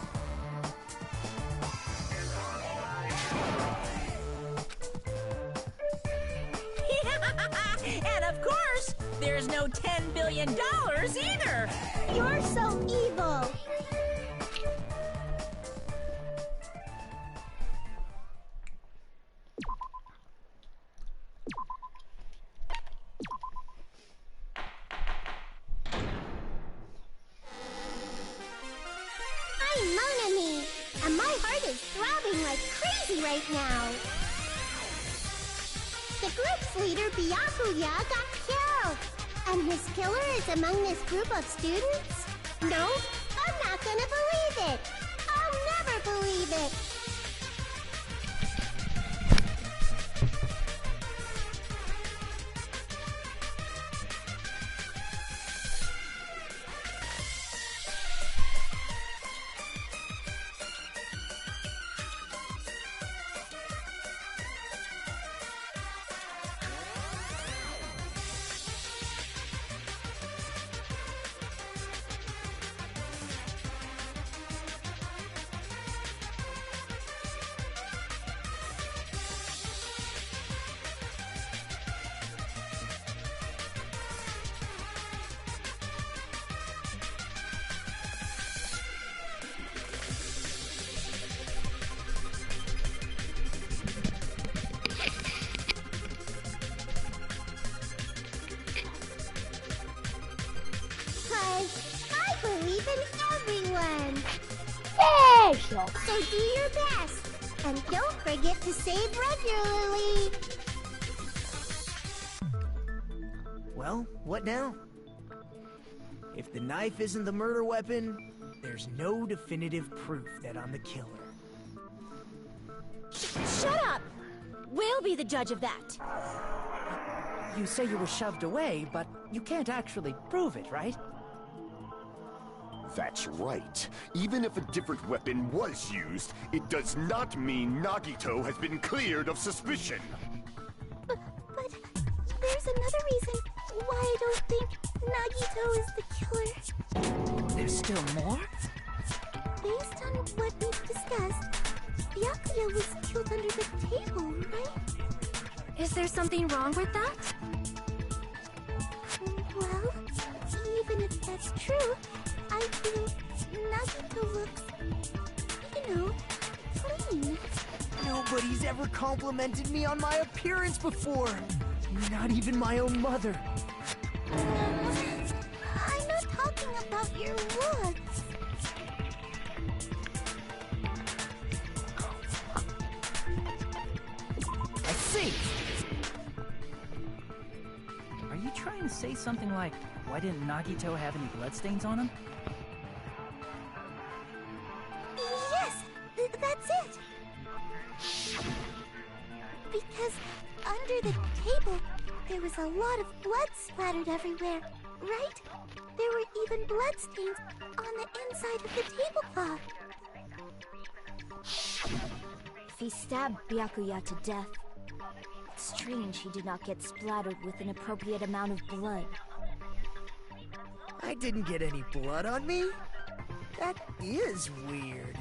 And of course, there's no $10 billion either! You're so evil! I'm Monami, and my heart is throbbing like crazy right now. The group's leader, Byakuya, got killed. And his killer is among this group of students? No, I'm not gonna believe it. I'll never believe it. I believe in everyone. So do your best. And don't forget to save regularly. Well, what now? If the knife isn't the murder weapon, there's no definitive proof that I'm the killer. Shut up! We'll be the judge of that. You say you were shoved away, but you can't actually prove it, right? That's right. Even if a different weapon was used, it does not mean Nagito has been cleared of suspicion. But there's another reason why I don't think Nagito is the killer. There's still more? Based on what we've discussed, Byakuya was killed under the table, right? Is there something wrong with that? Well, even if that's true, I feel Nagito looks, clean. Nobody's ever complimented me on my appearance before. Not even my own mother. I'm not talking about your looks. I see! Are you trying to say something like, why didn't Nagito have any bloodstains on him? Yes, that's it. Because under the table, there was a lot of blood splattered everywhere, right? There were even bloodstains on the inside of the tablecloth. If he stabbed Byakuya to death, it's strange he did not get splattered with an appropriate amount of blood. I didn't get any blood on me? That is weird.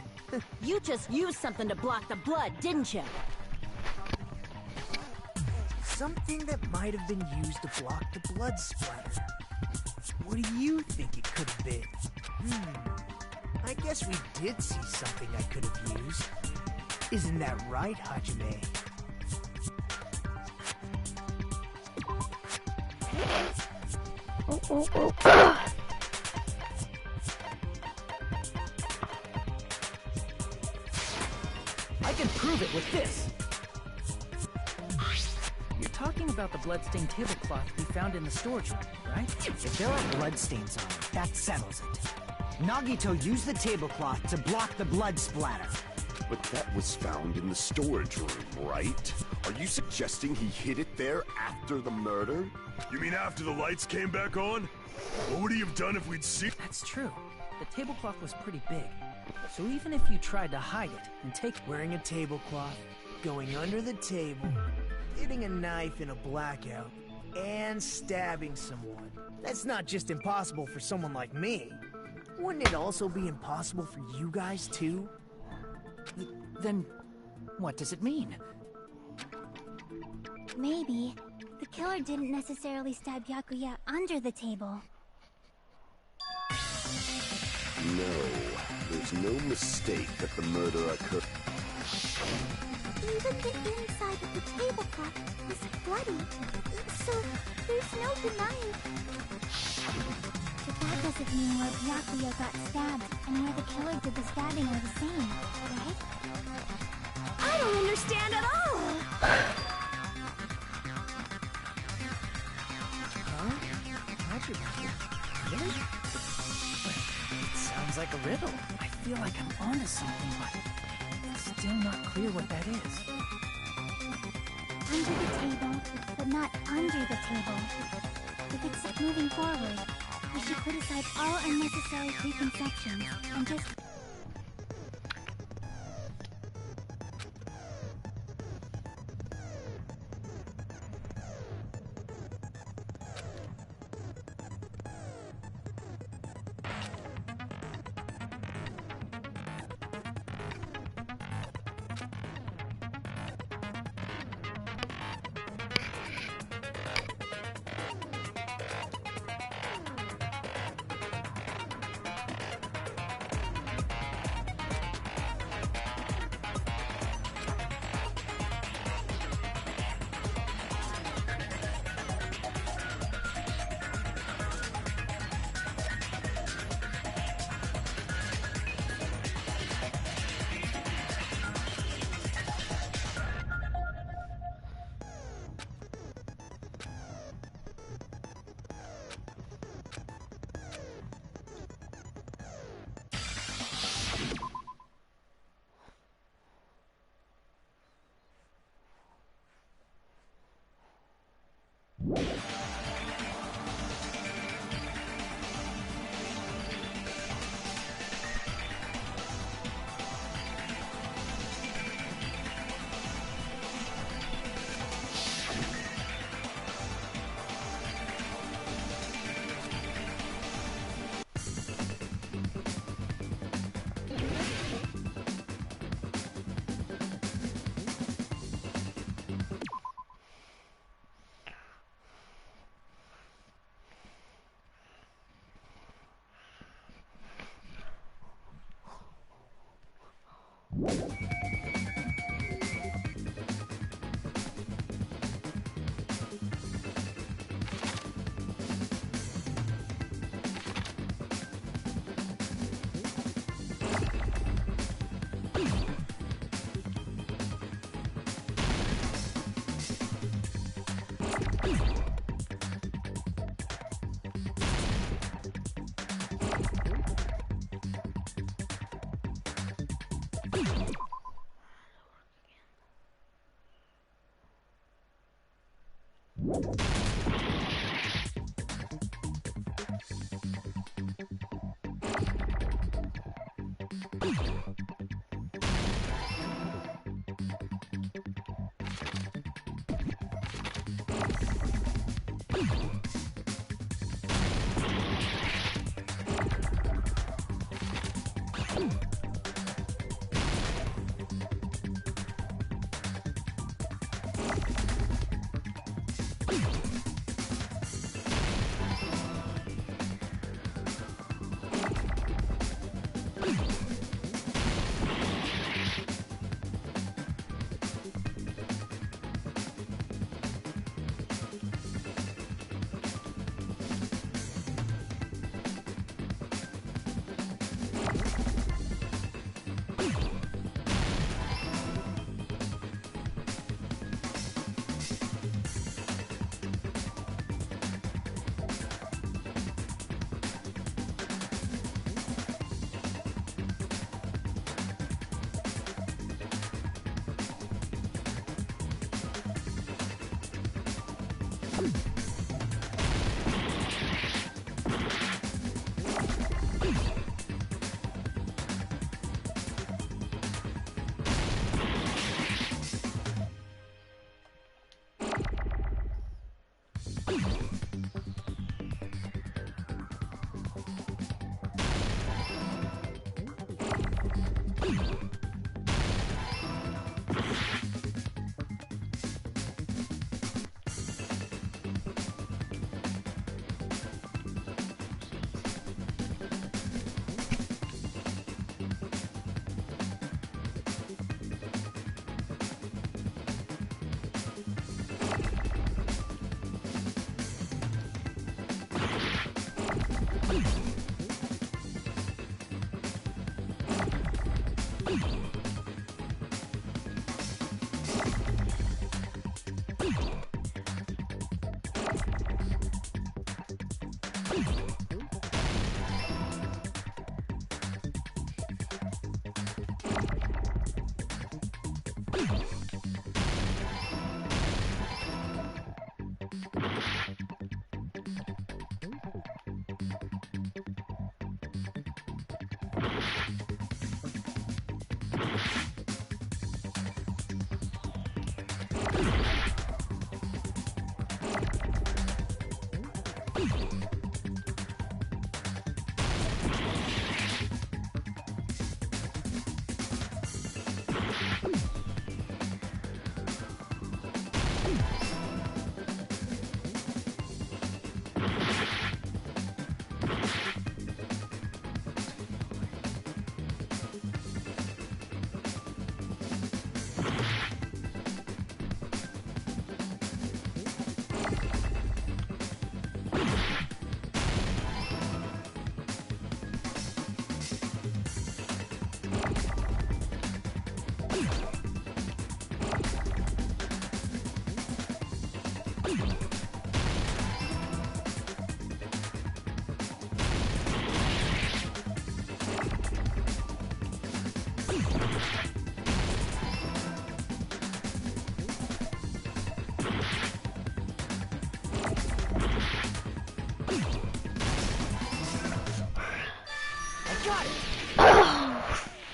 You just used something to block the blood, didn't you? Something that might have been used to block the blood splatter. What do you think it could have been? I guess we did see something I could have used. Isn't that right, Hajime? I can prove it with this! You're talking about the bloodstained tablecloth we found in the storage room, right? If there are bloodstains on it, that settles it. Nagito used the tablecloth to block the blood splatter. But that was found in the storage room, right? Are you suggesting he hid it there after the murder? You mean after the lights came back on? What would he have done if we'd seen— That's true. The tablecloth was pretty big. So even if you tried to hide it and take... Wearing a tablecloth, going under the table, hitting a knife in a blackout, and stabbing someone. That's not just impossible for someone like me. Wouldn't it also be impossible for you guys, too? Then, what does it mean? Maybe the killer didn't necessarily stab Byakuya under the table. No, there's no mistake that the murder occurred. Even the inside of the tablecloth was bloody, so there's no denying. But that doesn't mean where Byakuya got stabbed and where the killer did the stabbing are the same, right? I don't understand at all! Huh? Magic? Really? It sounds like a riddle. I feel like I'm onto something, but it's still not clear what that is. Under the table, but not under the table. If it's moving forward, we should put aside all unnecessary preconceptions and just...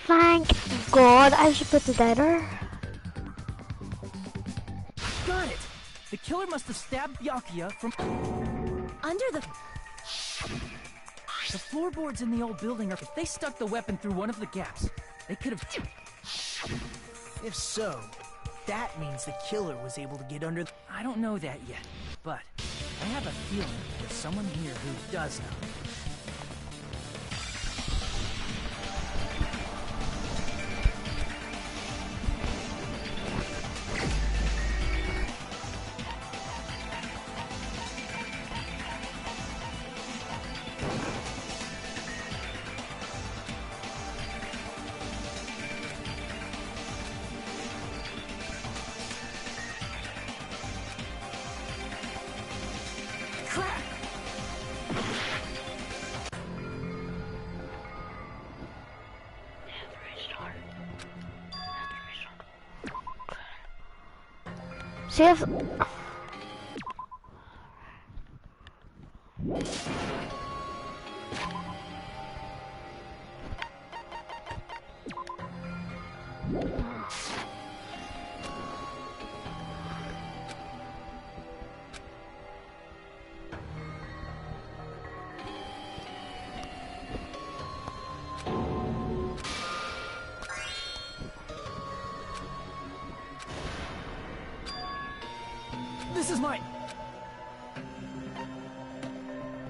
Thank God, I should put the dagger. Got it! The killer must have stabbed Byakuya from under the floorboards in the old building. If they stuck the weapon through one of the gaps, they could have. If so, that means the killer was able to get under the... I don't know that yet, but I have a feeling there's someone here who does know. See if This is mine.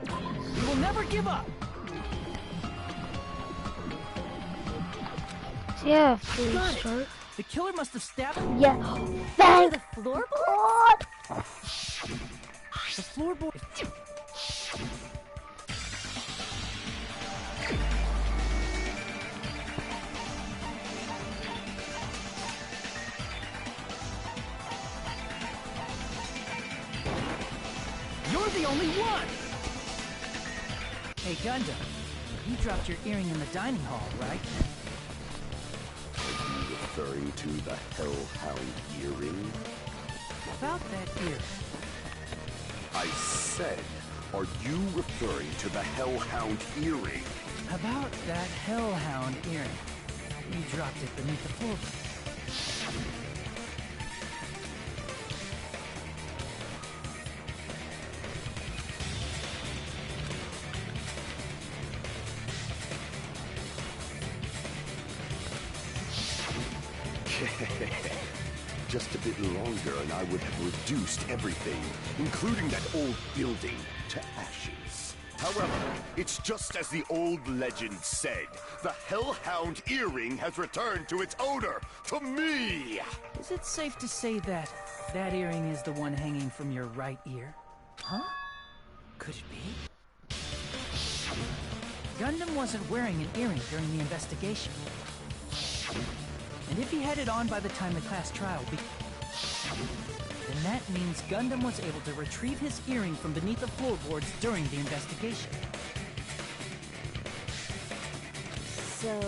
We will never give up. yeah, please start. The killer must have stabbed. Yeah, thank the floorboard. God. The floorboard. You're the only one! Hey, Gundam, you dropped your earring in the dining hall, right? Are you referring to the Hellhound earring? About that earring. I said, are you referring to the Hellhound earring? About that Hellhound earring. You dropped it beneath the floorboard. Just a bit longer and I would have reduced everything, including that old building, to ashes. However, it's just as the old legend said. The Hellhound earring has returned to its owner, to me! Is it safe to say that that earring is the one hanging from your right ear? Huh? Could it be? Gundam wasn't wearing an earring during the investigation. And if he had it on by the time the class trial began, then that means Gundam was able to retrieve his earring from beneath the floorboards during the investigation. So,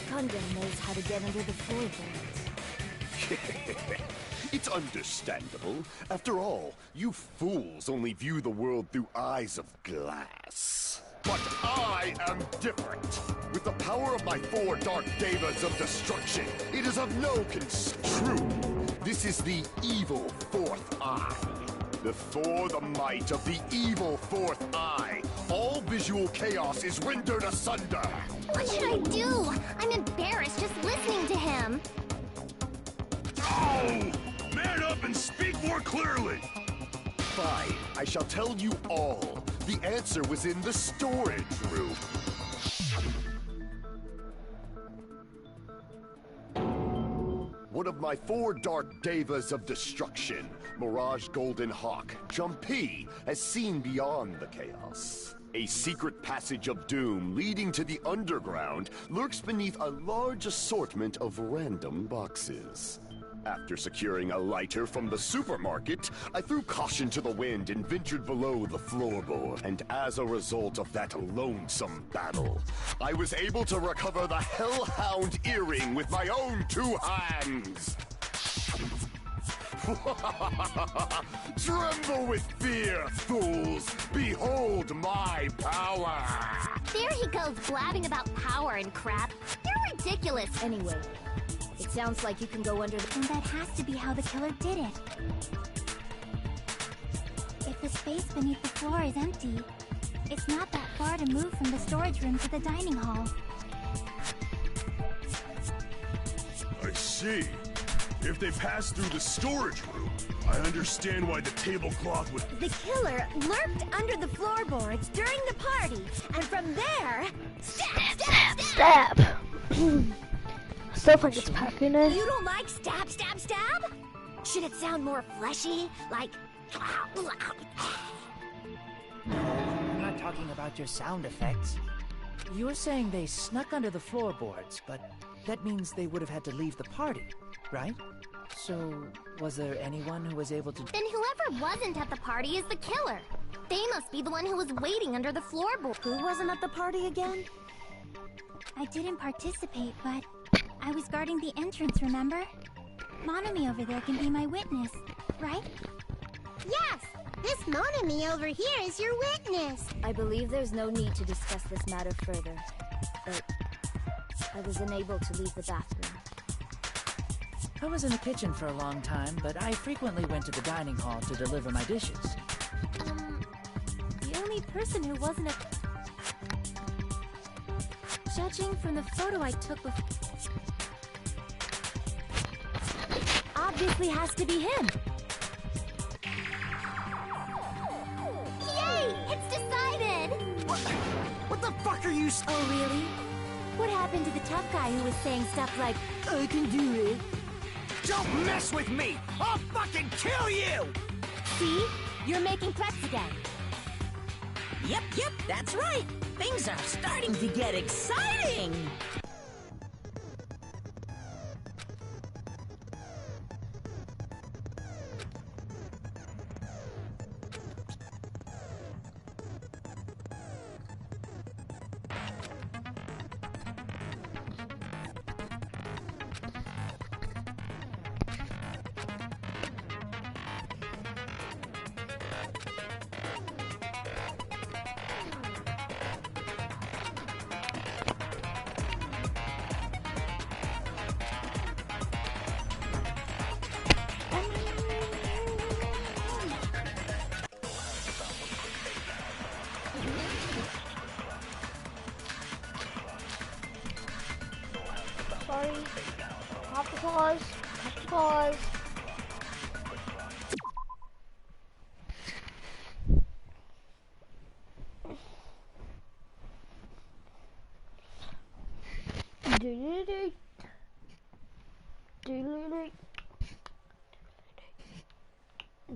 Gundam knows how to get under the floorboards. It's understandable. After all, you fools only view the world through eyes of glass. But I am different. With the power of my 4 dark devas of destruction, it is of no true. This is the evil 4th eye. Before the might of the evil 4th eye, all visual chaos is rendered asunder. What should I do? I'm embarrassed just listening to him. Oh! Man up and speak more clearly! Fine, I shall tell you all. The answer was in the storage room. One of my 4 dark devas of destruction, Mirage Golden Hawk, Jumpy, has seen beyond the chaos. A secret passage of doom leading to the underground lurks beneath a large assortment of random boxes. After securing a lighter from the supermarket, I threw caution to the wind and ventured below the floorboard. And as a result of that lonesome battle, I was able to recover the Hellhound earring with my own 2 hands. Tremble with fear, fools! Behold my power! There he goes blabbing about power and crap. You're ridiculous. Anyway, it sounds like you can go under the... And that has to be how the killer did it. If the space beneath the floor is empty, it's not that far to move from the storage room to the dining hall. I see. If they pass through the storage room, I understand why the tablecloth would... The killer lurked under the floorboards during the party, and from there... Stab, stab, stab! Still think it's peculiar. You don't like stab, stab, stab? Should it sound more fleshy? Like... I'm not talking about your sound effects. You were saying they snuck under the floorboards, but that means they would have had to leave the party, right? So, was there anyone who was able to... Then whoever wasn't at the party is the killer. They must be the one who was waiting under the floorboard. Who wasn't at the party again? I didn't participate, but I was guarding the entrance, remember? Monami over there can be my witness, right? Yes! This Monami over here is your witness! I believe there's no need to discuss this matter further, but I was unable to leave the bathroom. I was in the kitchen for a long time, but I frequently went to the dining hall to deliver my dishes. The only person who wasn't Judging from the photo I took with... Obviously has to be him! Yay! It's decided! What the fuck are you... Oh, really? What happened to the tough guy who was saying stuff like, I can do it? Don't mess with me! I'll fucking kill you! See? You're making threats again. Yep, that's right. Things are starting to get exciting. have to pause. Have to pause. Do-do-do. Do-do-do.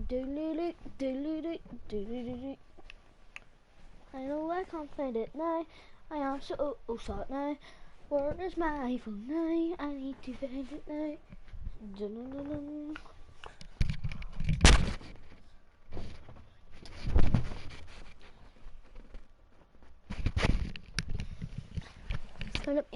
Do-do-do. Do-do-do. Do-do-do. I know I can't find it now. I am so sad now. Where is my phone now? I need to find it now. Dun-dun-dun-dun. Turn up.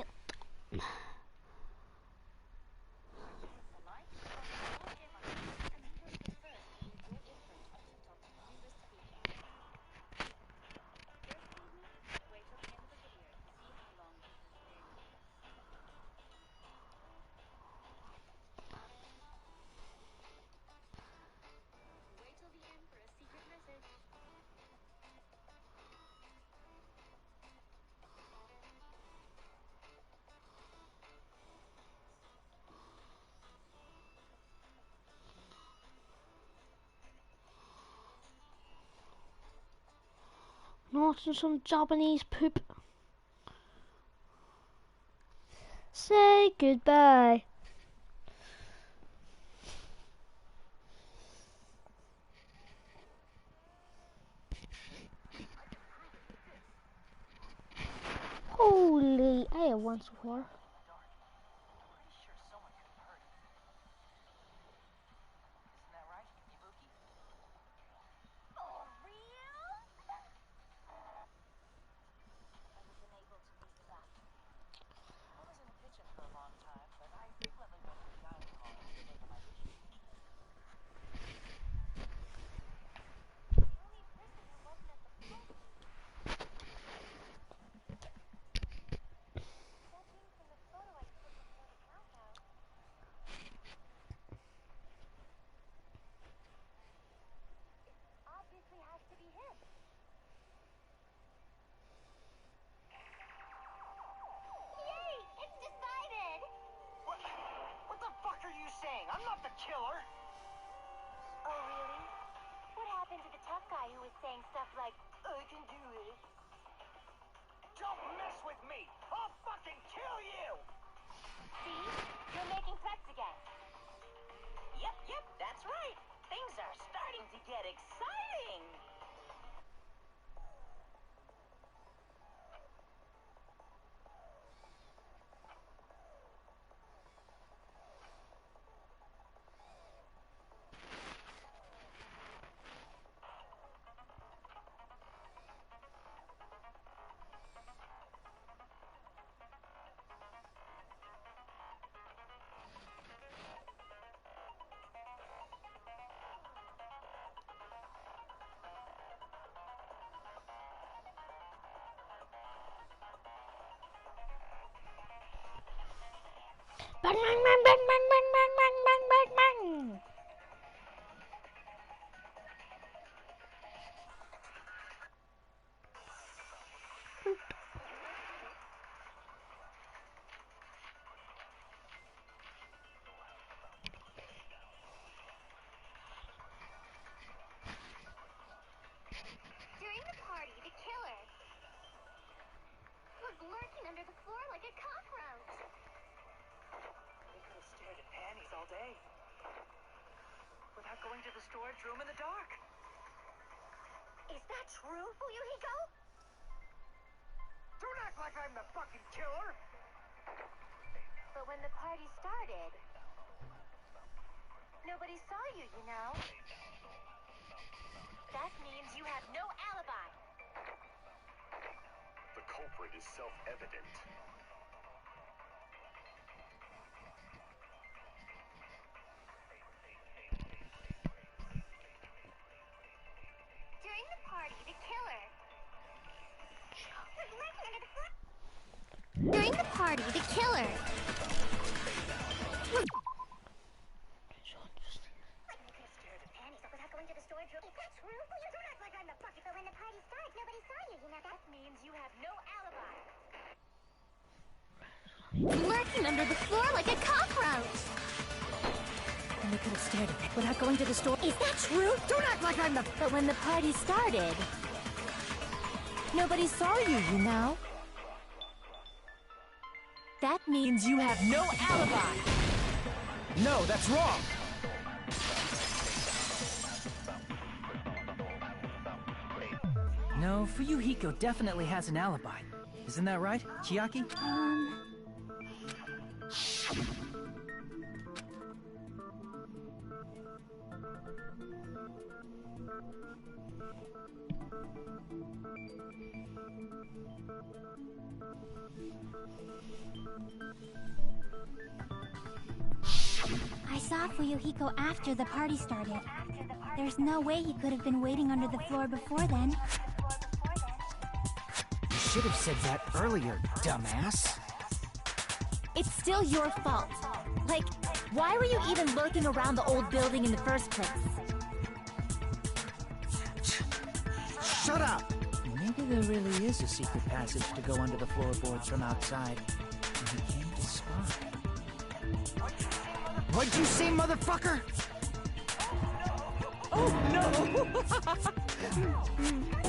Not some Japanese poop. Say goodbye. Holy, I have one so far. I'm not the killer. Oh, really? What happened to the tough guy who was saying stuff like, I can do it? Don't mess with me! I'll fucking kill you! See? You're making threats again. Yep, that's right. Things are starting to get exciting. Bang, bang, bang, bang, bang, bang, bang, bang, bang, bang, bang. During the party, the killer was lurking under the floor like a cockroach. They could have stared at panties all day without going to the storage room in the dark. Is that true, Fuyuhiko? Don't act like I'm the fucking killer! But when the party started, nobody saw you, you know? That means you have no alibi. The culprit is self-evident. During the party, the killer was lurking under the floor. During the party, the killer was... When the party starts, nobody saw you, you know? That means you have no alibi. Lurking under the floor like a cockroach. there to pick without going to the store. Is that true? Don't act like I'm the... But when the party started, nobody saw you, you know? That means you have no alibi. No, that's wrong! No, Fuyuhiko definitely has an alibi. Isn't that right, Chiaki? I saw Fuyuhiko after the party started. There's no way he could have been waiting under the floor before then. You should have said that earlier, dumbass. It's still your fault. Like, why were you even lurking around the old building in the first place? Shut up! Maybe there really is a secret passage to go under the floorboards from outside. And he came to spy. What'd you say, motherfucker? Oh no!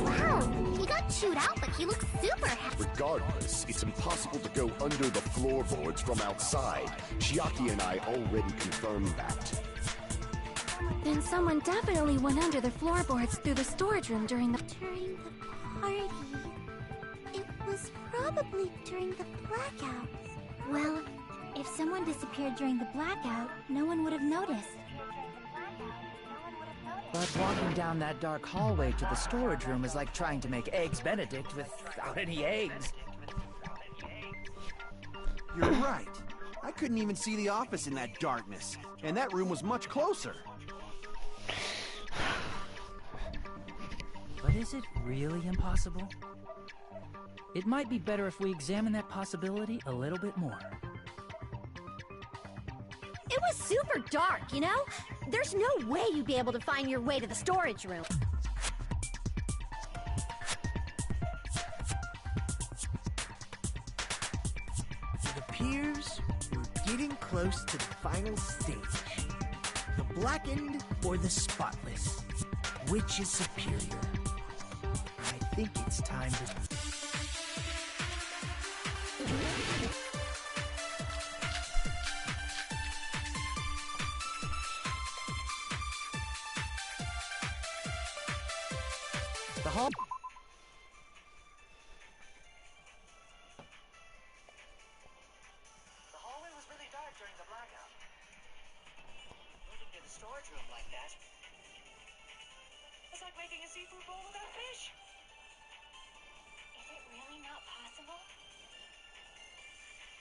Wow, he got chewed out, but he looks super happy. Regardless, it's impossible to go under the floorboards from outside. Chiaki and I already confirmed that. Then someone definitely went under the floorboards through the storage room during the party. It was probably during the blackout. Well, if someone disappeared during the blackout, no one would have noticed. But walking down that dark hallway to the storage room is like trying to make Eggs Benedict without any eggs. You're right. I couldn't even see the office in that darkness, and that room was much closer. But is it really impossible? It might be better if we examine that possibility a little bit more. It was super dark, you know? There's no way you'd be able to find your way to the storage room. It appears we're getting close to the final stage. The blackened or the spotless? Which is superior? I think it's time to... The hall... The hallway was really dark during the blackout. Moving to the storage room like that. It's like making a seafood bowl without fish. Is it really not possible?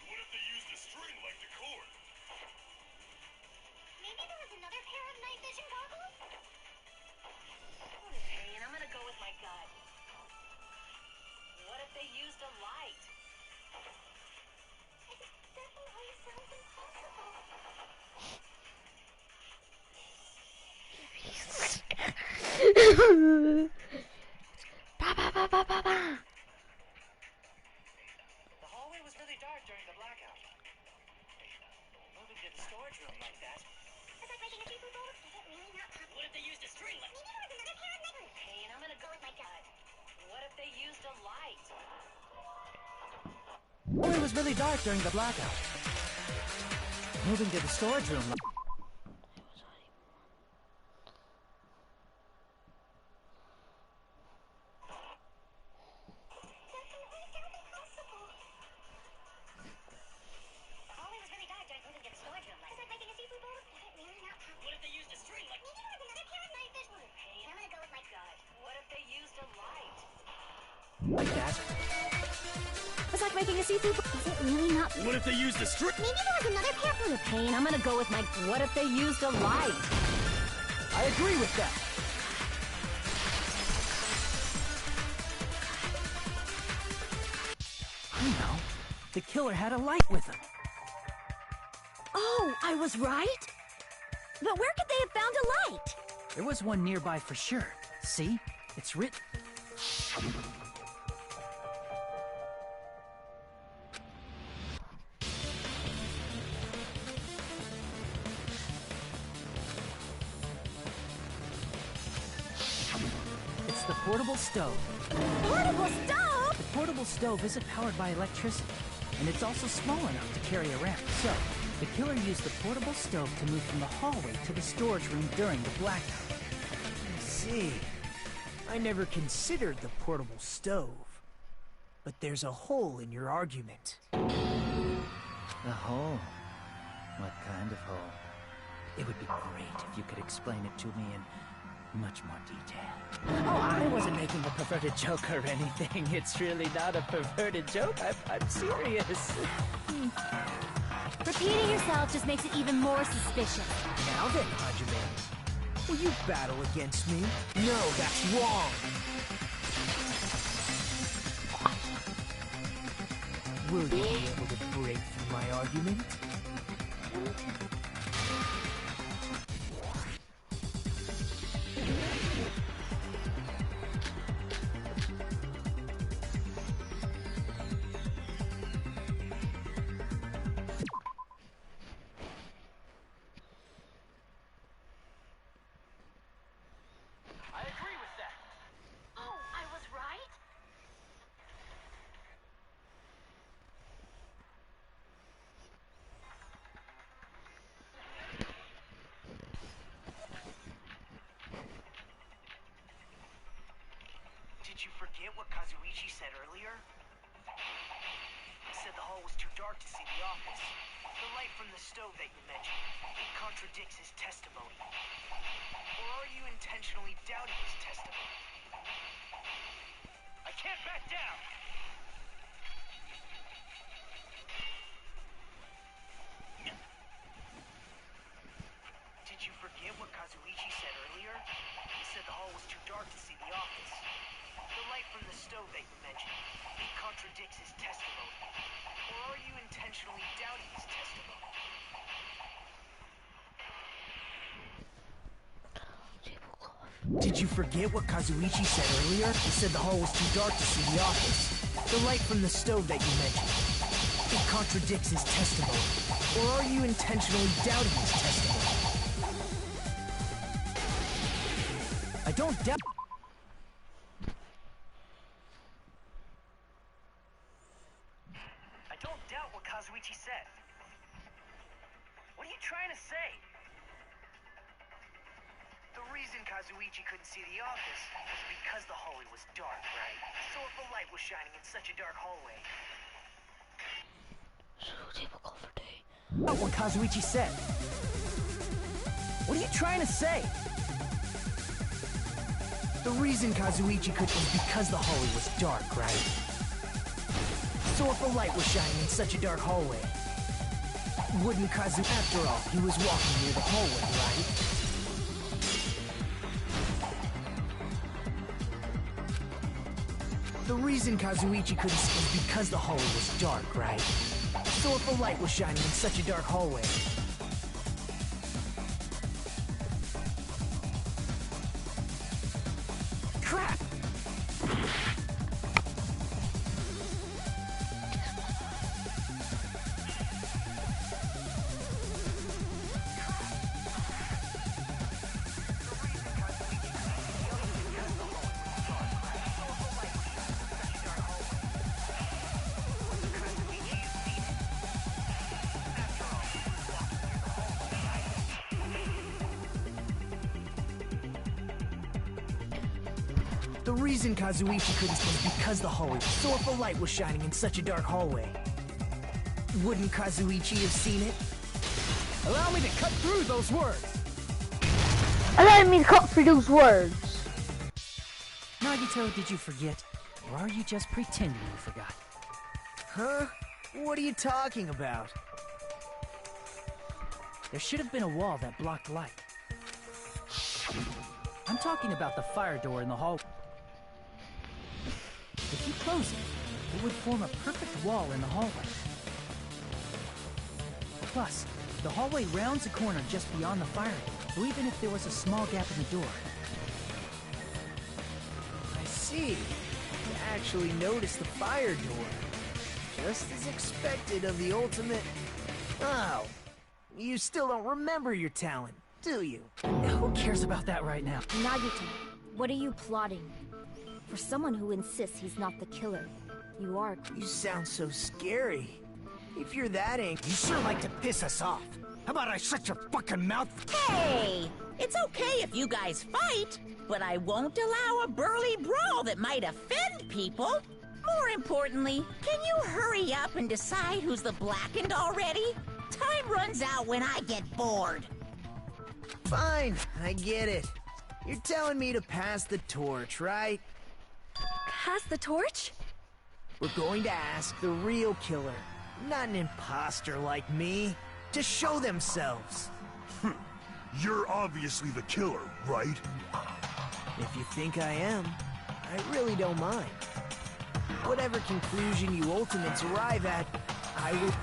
What if they used a string like the cord? Maybe there was another pair of night vision goggles? Okay, and I'm gonna go with my gut. What if they used a light? It definitely sounds impossible. Ba ba ba ba ba ba. The hallway was really dark during the blackout. Moving to the storage room like that. It's like making a seafood bowl. Is it really not possible? What if they used a string like... Maybe there was another pair of night... Okay, and I'm gonna go with my gut. What if they used a light? Oh, it was really dark during the blackout. Moving to the storage room... Like that? It's like making a seafood bowl. Is it really not... What if they used a string? Maybe there was another pair... For the pain, I'm gonna go with my... What if they used a light? I agree with that. You know, the killer had a light with him. Oh, I was right? But where could they have found a light? There was one nearby for sure. See? It's written... the portable stove. Portable stove? The portable stove isn't powered by electricity, and it's also small enough to carry around. So, the killer used the portable stove to move from the hallway to the storage room during the blackout. I see. I never considered the portable stove. But there's a hole in your argument. A hole? What kind of hole? It would be great if you could explain it to me in much more detail. Oh, I wasn't making a perverted joke or anything. It's really not a perverted joke. I'm serious. Repeating yourself just makes it even more suspicious. Now then, Hajime, will you battle against me? No, that's wrong. Will you be able to break through my argument? Did you forget what Kazuichi said earlier? He said the hall was too dark to see the office. The light from the stove that you mentioned, it contradicts his testimony. Or are you intentionally doubting his testimony? I can't back down! Did you forget what Kazuichi said earlier? He said the hall was too dark to see the office. The light from the stove that you mentioned, it contradicts his testimony. Or are you intentionally doubting his testimony? Did you forget what Kazuichi said earlier? He said the hall was too dark to see the office. The light from the stove that you mentioned, it contradicts his testimony. Or are you intentionally doubting his testimony? I don't doubt... I don't doubt what Kazuichi said. What are you trying to say? The reason Kazuichi couldn't see the office was because the hallway was dark, right? So if a light was shining in such a dark hallway... So typical for Day. Not what Kazuichi said. What are you trying to say? The reason Kazuichi couldn't was because the hallway was dark, right? So if a light was shining in such a dark hallway, wouldn't Kazu... After all, he was walking near the hallway, right? The reason Kazuichi couldn't see was because the hallway was dark, right? So if a light was shining in such a dark hallway... Crap! The reason Kazuichi couldn't see was because the hallway... So if a light was shining in such a dark hallway, wouldn't Kazuichi have seen it? Allow me to cut through those words! Allow me to cut through those words! Nagito, did you forget? Or are you just pretending you forgot? Huh? What are you talking about? There should have been a wall that blocked light. I'm talking about the fire door in the hall. If you close it, it would form a perfect wall in the hallway. Plus, the hallway rounds a corner just beyond the fire door, so even if there was a small gap in the door... I see. You actually noticed the fire door. Just as expected of the ultimate... Oh, you still don't remember your talent, do you? Who cares about that right now? Nagito, what are you plotting? For someone who insists he's not the killer, you are... You sound so scary. If you're that angry, you sure like to piss us off. How about I shut your fucking mouth? Hey! It's okay if you guys fight, but I won't allow a burly brawl that might offend people. More importantly, can you hurry up and decide who's the blackened already? Time runs out when I get bored. Fine, I get it. You're telling me to pass the torch, right? Pass the torch? We're going to ask the real killer, not an imposter like me, to show themselves. You're obviously the killer, right? If you think I am, I really don't mind. Whatever conclusion you ultimates arrive at, I will...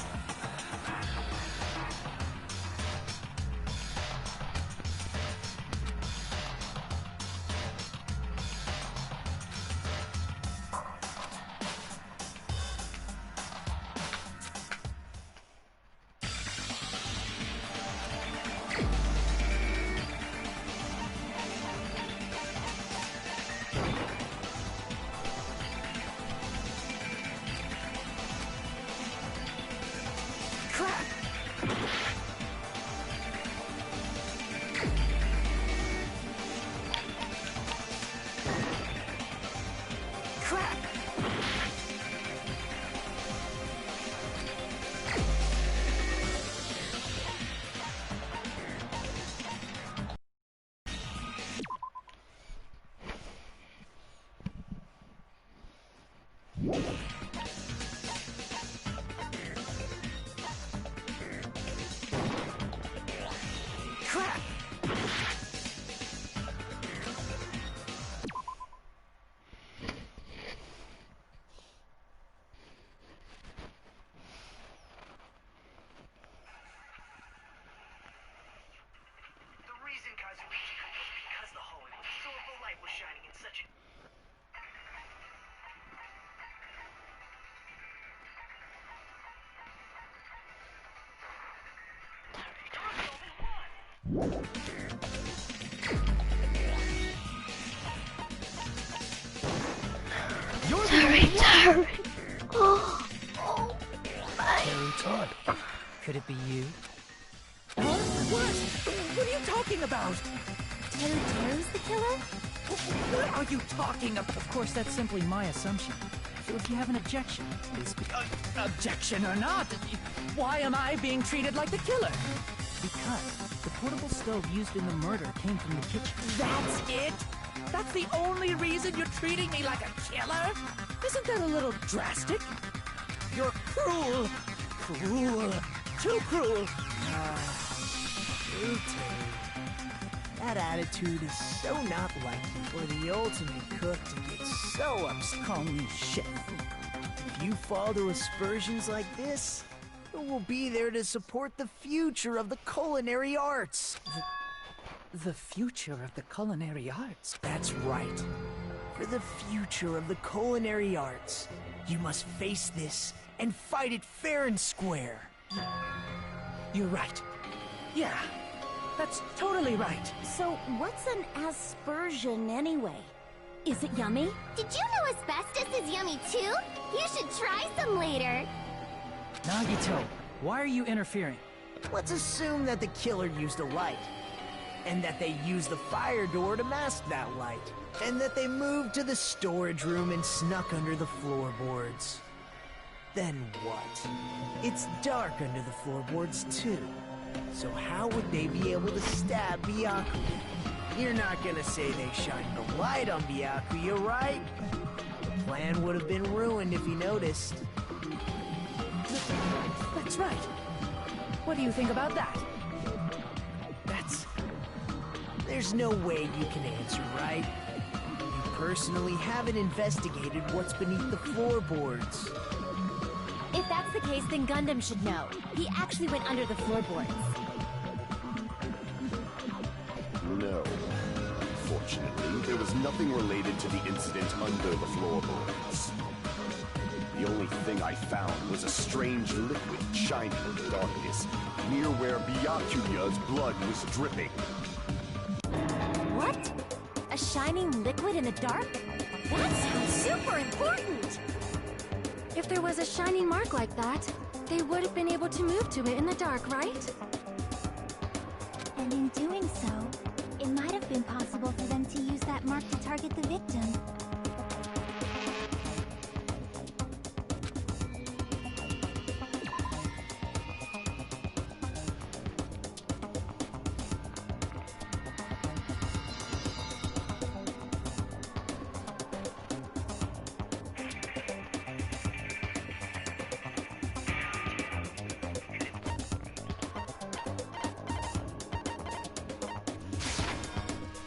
Terry. Oh my. Terry, could it be you? What? What are you talking about? Terry's the killer? What are you talking about? Of course, that's simply my assumption. So if you have an objection, please be... objection or not, why am I being treated like the killer? Because the portable stove used in the murder came from the kitchen. That's it? That's the only reason you're treating me like a killer? Isn't that a little drastic? You're cruel. Cruel. Too cruel. True, Terry. That attitude is so not like you for the ultimate cook to get so upset. Call me chef. If you fall to aspersions like this, who will be there to support the future of the culinary arts? The future of the culinary arts? That's right. For the future of the culinary arts, you must face this and fight it fair and square. You're right. Yeah, that's totally right. So what's an aspersion anyway? Is it yummy? Did you know asbestos is yummy too? You should try some later. Nagito, why are you interfering? Let's assume that the killer used a light, and that they used the fire door to mask that light, and that they moved to the storage room and snuck under the floorboards. Then what? It's dark under the floorboards too. So how would they be able to stab Byakuya? You're not gonna say they shined the light on Byakuya, right? The plan would have been ruined if he noticed. That's right. What do you think about that? There's no way you can answer, right? You personally haven't investigated what's beneath the floorboards. If that's the case, then Gundam should know. He actually went under the floorboards. No. Fortunately, there was nothing related to the incident under the floorboards. The only thing I found was a strange liquid shining in the darkness, near where Byakuya's blood was dripping. What? A shining liquid in the dark? That sounds super important! If there was a shining mark like that, they would have been able to move to it in the dark, right? And in doing so, it might have been possible for them to use that mark to target the victim.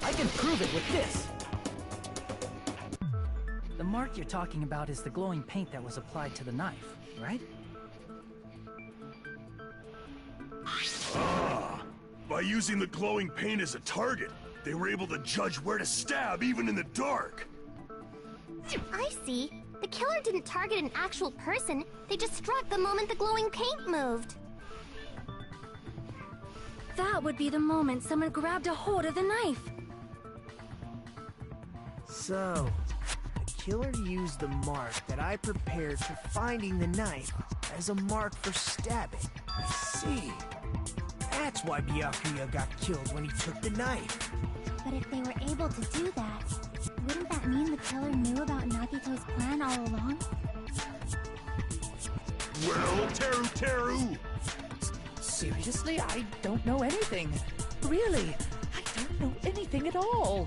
I can prove it with this! The mark you're talking about is the glowing paint that was applied to the knife, right? Ah! By using the glowing paint as a target, they were able to judge where to stab even in the dark! I see. The killer didn't target an actual person. They just struck the moment the glowing paint moved. That would be the moment someone grabbed a hold of the knife. So, the killer used the mark that I prepared for finding the knife as a mark for stabbing. I see. That's why Byakuya got killed when he took the knife. But if they were able to do that, wouldn't that mean the killer knew about Nagito's plan all along? Well, Teru! Seriously? I don't know anything. Really, I don't know anything at all.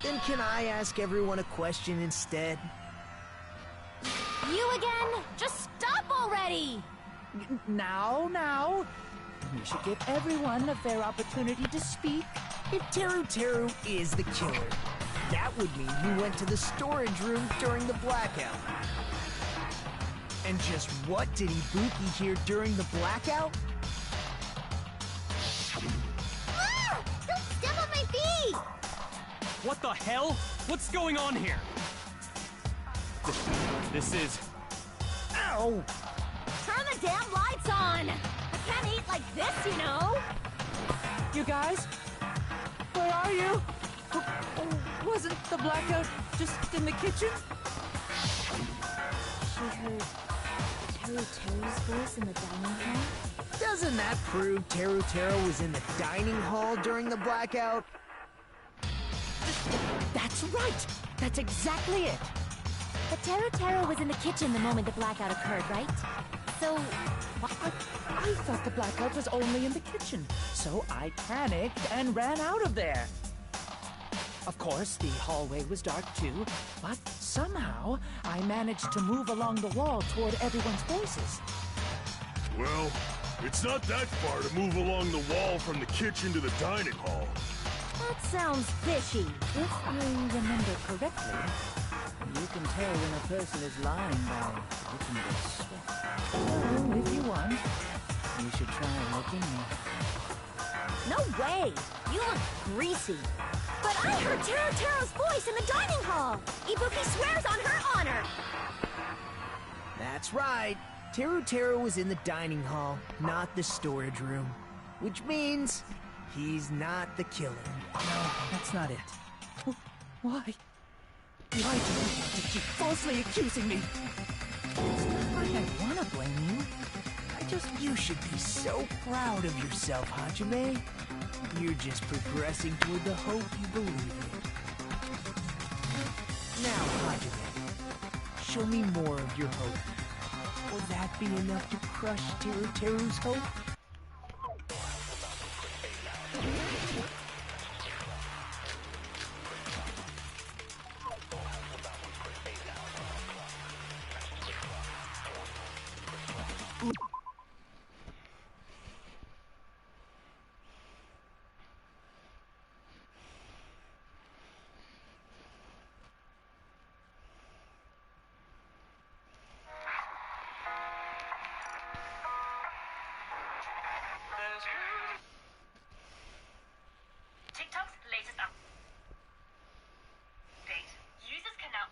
Then can I ask everyone a question instead? You again? Just stop already! Now. We should give everyone a fair opportunity to speak. If Teru is the killer, that would mean he went to the storage room during the blackout. And just what did Ibuki hear during the blackout? Ah! Don't step on my feet! What the hell? What's going on here? This is... Ow! Turn the damn lights on! I can't eat like this, you know! You guys? Where are you? Wasn't the blackout just in the kitchen? She heard Teru's voice in the dining hall? Doesn't that prove Teru was in the dining hall during the blackout? That's right! That's exactly it! But Teru was in the kitchen the moment the blackout occurred, right? So... I thought the blackout was only in the kitchen, so I panicked and ran out of there. Of course, the hallway was dark too, but somehow I managed to move along the wall toward everyone's voices. Well, it's not that far to move along the wall from the kitchen to the dining hall. That sounds fishy. If I remember correctly, you can tell when a person is lying by looking at their sweat. So, if you want, you should try licking me. No way! You look greasy. But I heard Teru's voice in the dining hall! Ibuki swears on her honor! That's right. Teru was in the dining hall, not the storage room. Which means he's not the killer. No, that's not it. Why? Why do you want to keep falsely accusing me? It's not like I want to blame you. You should be so proud of yourself, Hajime. You're just progressing toward the hope you believe in. Now, Hajime, show me more of your hope. Will that be enough to crush Teru's hope? TikTok's latest update. Users can now...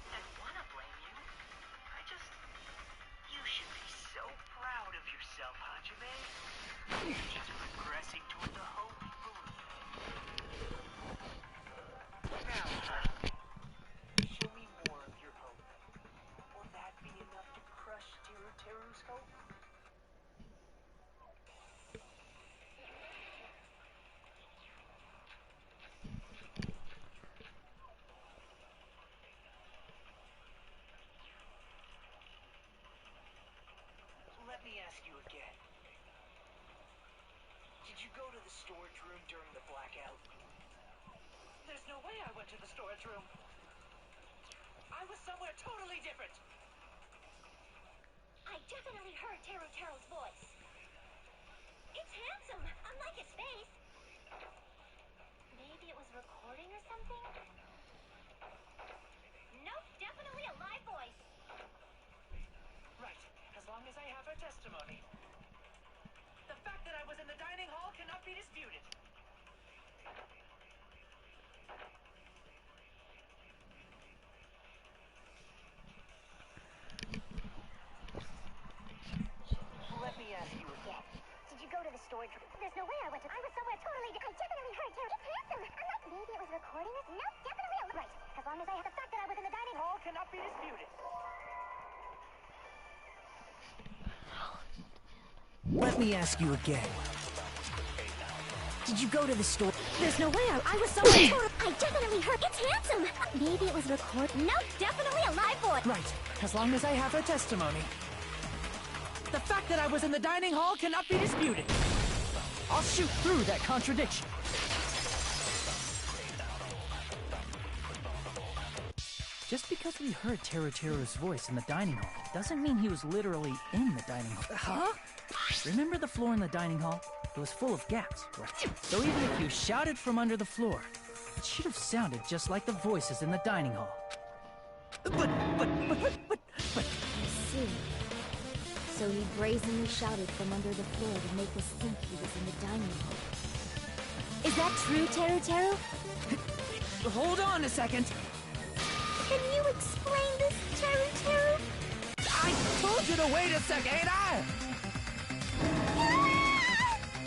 I wanna blame you. You should be so proud of yourself, Hajime. There's no way I went to the storage room. I was somewhere totally different. I definitely heard Teru's voice. It's handsome, unlike his face. Maybe it was recording or something? Nope, definitely a live voice. Right, as long as I have her testimony. The fact that I was in the dining hall cannot be disputed. Let me ask you again. Did you go to the storage room? There's no way I went to. I was somewhere totally. I definitely heard Teru. It's handsome. Unlike maybe it was recording us. Nope, definitely a right. As long as I have the fact that I was in the dining hall cannot be disputed. Let me ask you again. Did you go to the store? There's no way I was somewhere totally. I definitely heard. It's handsome. Maybe it was recorded. Nope, definitely a live voice. Right, as long as I have her testimony. The fact that I was in the dining hall cannot be disputed. I'll shoot through that contradiction. Just because we heard Teru's voice in the dining hall doesn't mean he was literally in the dining hall. Huh? Remember the floor in the dining hall? It was full of gaps, right? So even if you shouted from under the floor, it should have sounded just like the voices in the dining hall. But... I see. So he brazenly shouted from under the floor to make us think he was in the dining hall. Is that true, Teru? Hold on a second. Can you explain this, Teru? I told you to wait a second, ain't I?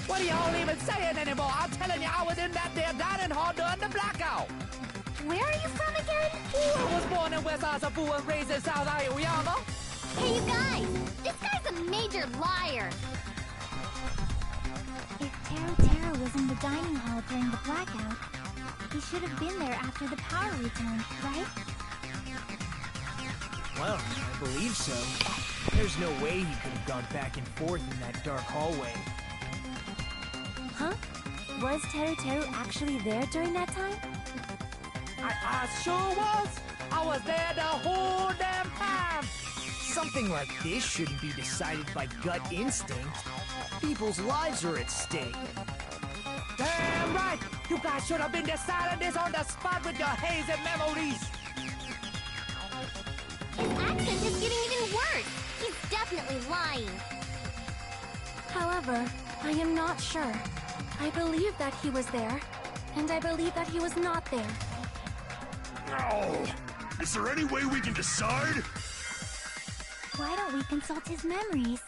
What are y'all even saying anymore? I'm telling you, I was in that there dining hall during the blackout. Where are you from again? I was born in West Asafu and raised in South Iowa. Hey, you guys! This guy's a major liar! If Teru was in the dining hall during the blackout, he should have been there after the power returned, right? Well, I believe so. There's no way he could have gone back and forth in that dark hallway. Huh? Was Teru actually there during that time? I sure was! I was there the whole damn time! Something like this shouldn't be decided by gut instinct. People's lives are at stake. Damn right! You guys should have been deciding this on the spot with your hazy memories! His accent is getting even worse! He's definitely lying! However, I am not sure. I believe that he was there, and I believe that he was not there. Oh, is there any way we can decide? Why don't we consult his memories?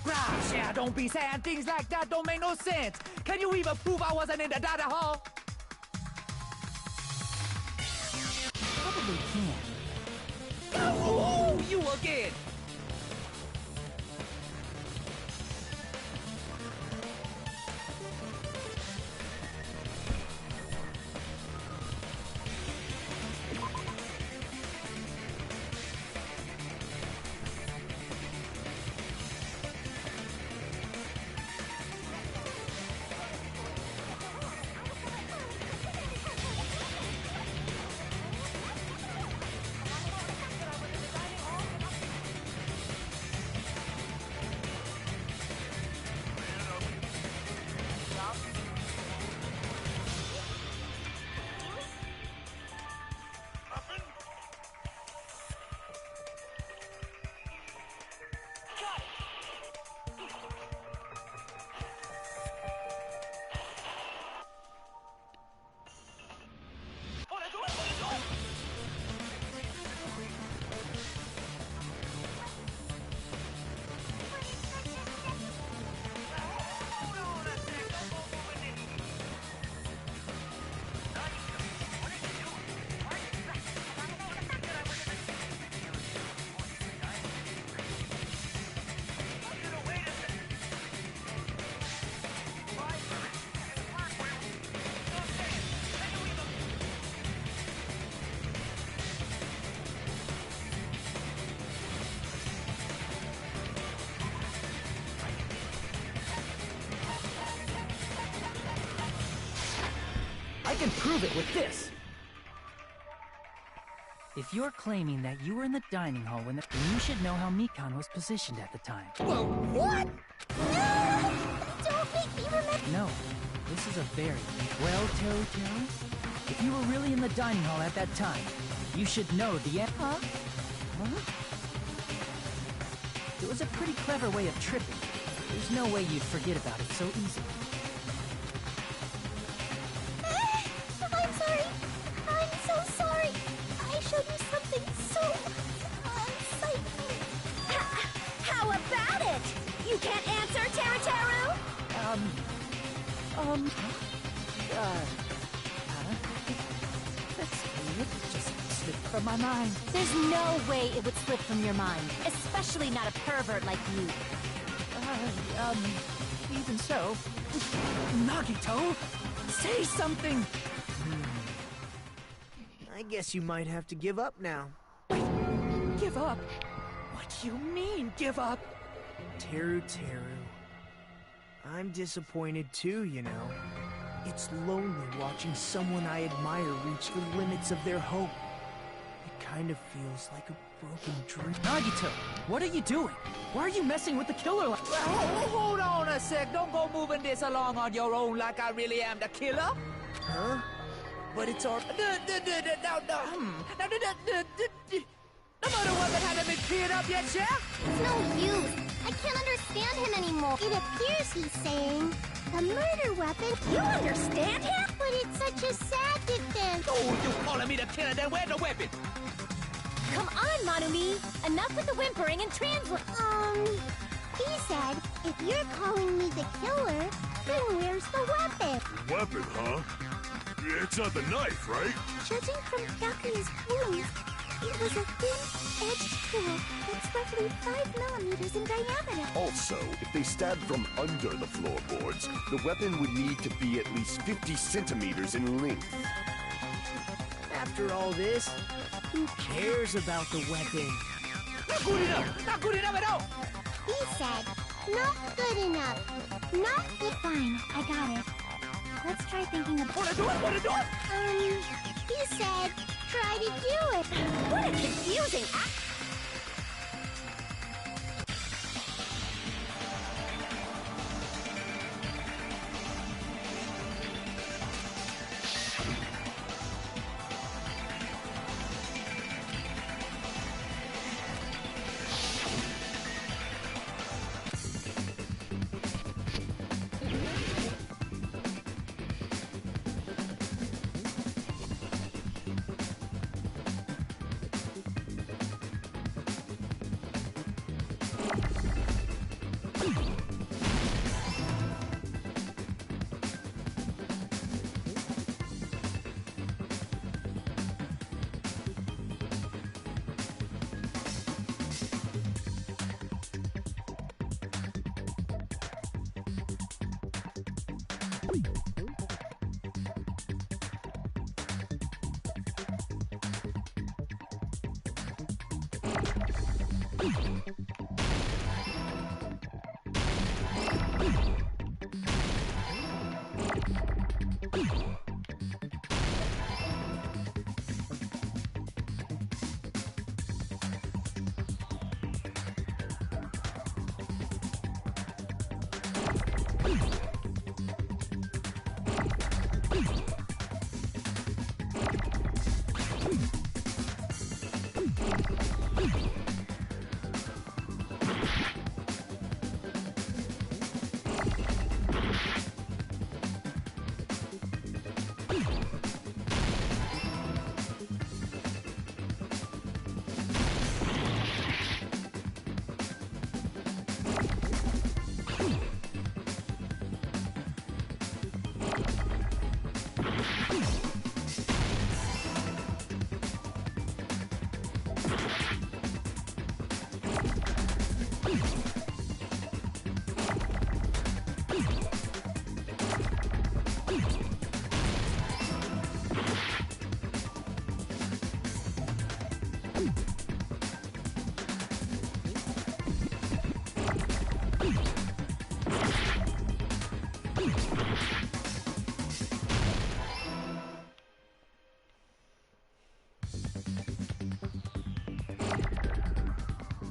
Gosh, yeah, don't be saying things like that, don't make no sense. Can you even prove I wasn't in the dining hall? Probably can. Oh, you again! I can prove it with this. If you're claiming that you were in the dining hall then you should know how Mikan was positioned at the time. Whoa, what? No! Don't make me remember. No, this is a very... Well, Teru, if you were really in the dining hall at that time, you should know the... Huh? It was a pretty clever way of tripping. There's no way you'd forget about it so easily. I'm sorry. I'm so sorry. I showed you something so unsightly. How about it? You can't answer, Teru? That's weird. It just slipped from my mind. There's no way it would slip from your mind, especially not a pervert like you. Even so... Nagito! Say something! I guess you might have to give up now. Give up? What do you mean, give up? Teru. I'm disappointed too, you know. It's lonely watching someone I admire reach the limits of their hope. It kind of feels like a broken dream. Nagito, what are you doing? Why are you messing with the killer? Hold on a sec. Don't go moving this along on your own like I really am the killer. Huh? But it's all... The murder weapon hasn't been cleared up yet, Chef? It's no use. I can't understand him anymore. It appears he's saying the murder weapon. You understand him? But it's such a sad defense. Oh, you calling me the killer, then where's the weapon? Come on, Manumi! Enough with the whimpering and translate. He said, if you're calling me the killer, then where's the weapon? Weapon, huh? It's not the knife, right? Judging from Gakuya's wounds, it was a thin-edged tool that's roughly 5 millimeters in diameter. Also, if they stabbed from under the floorboards, the weapon would need to be at least 50 centimeters in length. After all this, who cares about the weapon? Not good enough! Not good enough at all! He said, not good enough. Not good. Fine, I got it. Let's try thinking of... Wanna do it? He said, try to do it. What a confusing act.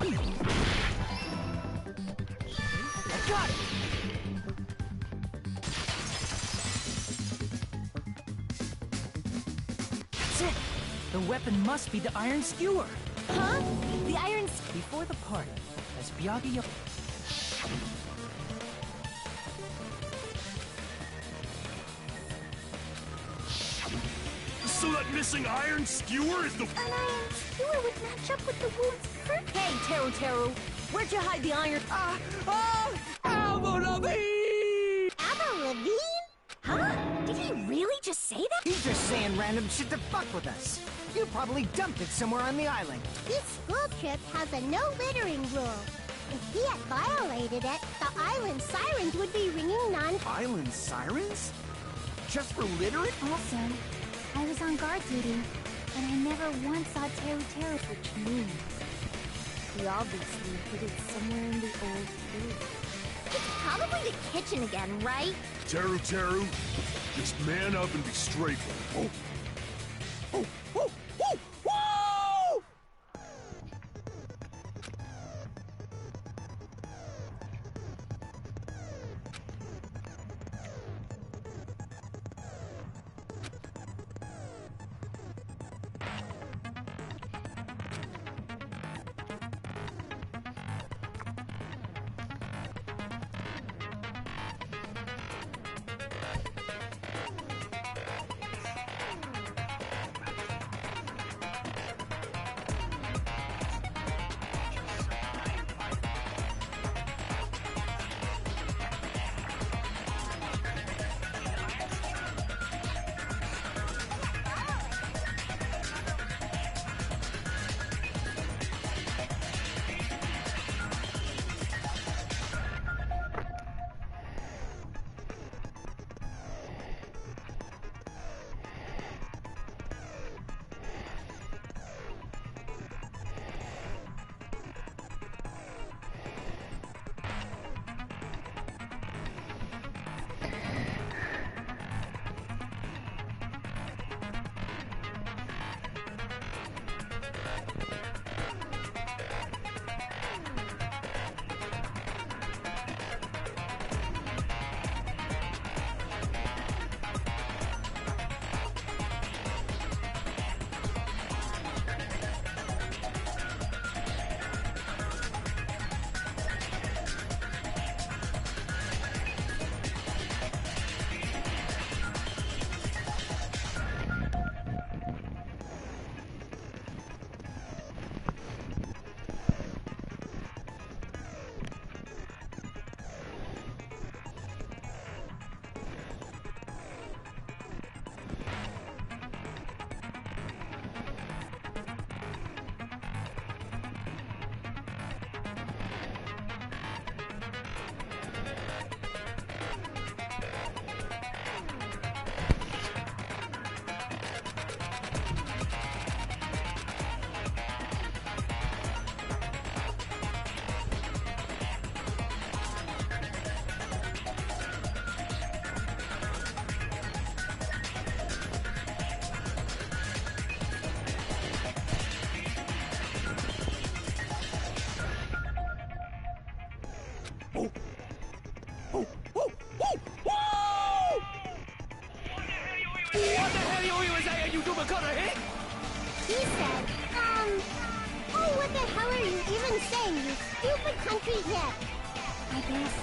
I got it! That's it! The weapon must be the iron skewer! Huh? The iron... Before the party, as Byakuya... So that missing iron skewer is the... An iron skewer would match up with the wound's perfect. Hey, Teru, where'd you hide the iron... Alvo Levine! Avril Lavigne? Huh? Did he really just say that? He's just saying random shit to fuck with us. You probably dumped it somewhere on the island. This school trip has a no littering rule. If he had violated it, the island sirens would be ringing Island sirens? Just for littering? Also, I was on guard duty, and I never once saw Teru, Which means he obviously hid it somewhere in the old food. It's probably the kitchen again, right? Teru, just man up and be straight with it. He said, oh, what the hell are you even saying, you stupid country hip? I guess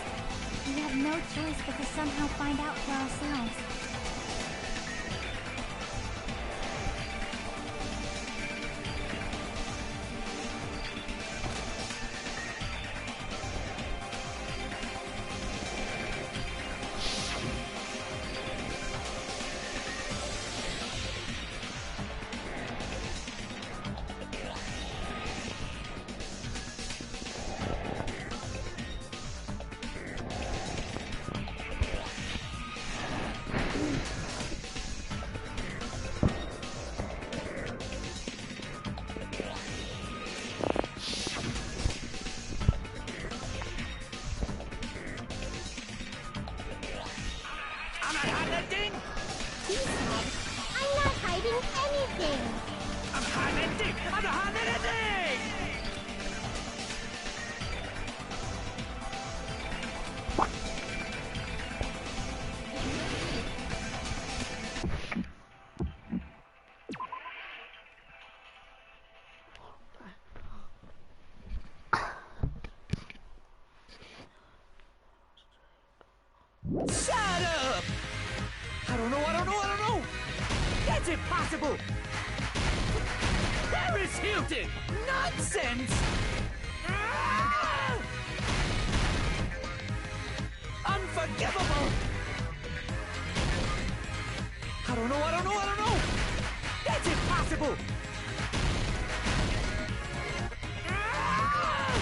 we have no choice but to somehow find out for ourselves. He said, I'm not hiding anything. That's impossible! Paris Hilton! Nonsense! Ah! Unforgivable! I don't know! That's impossible! Ah!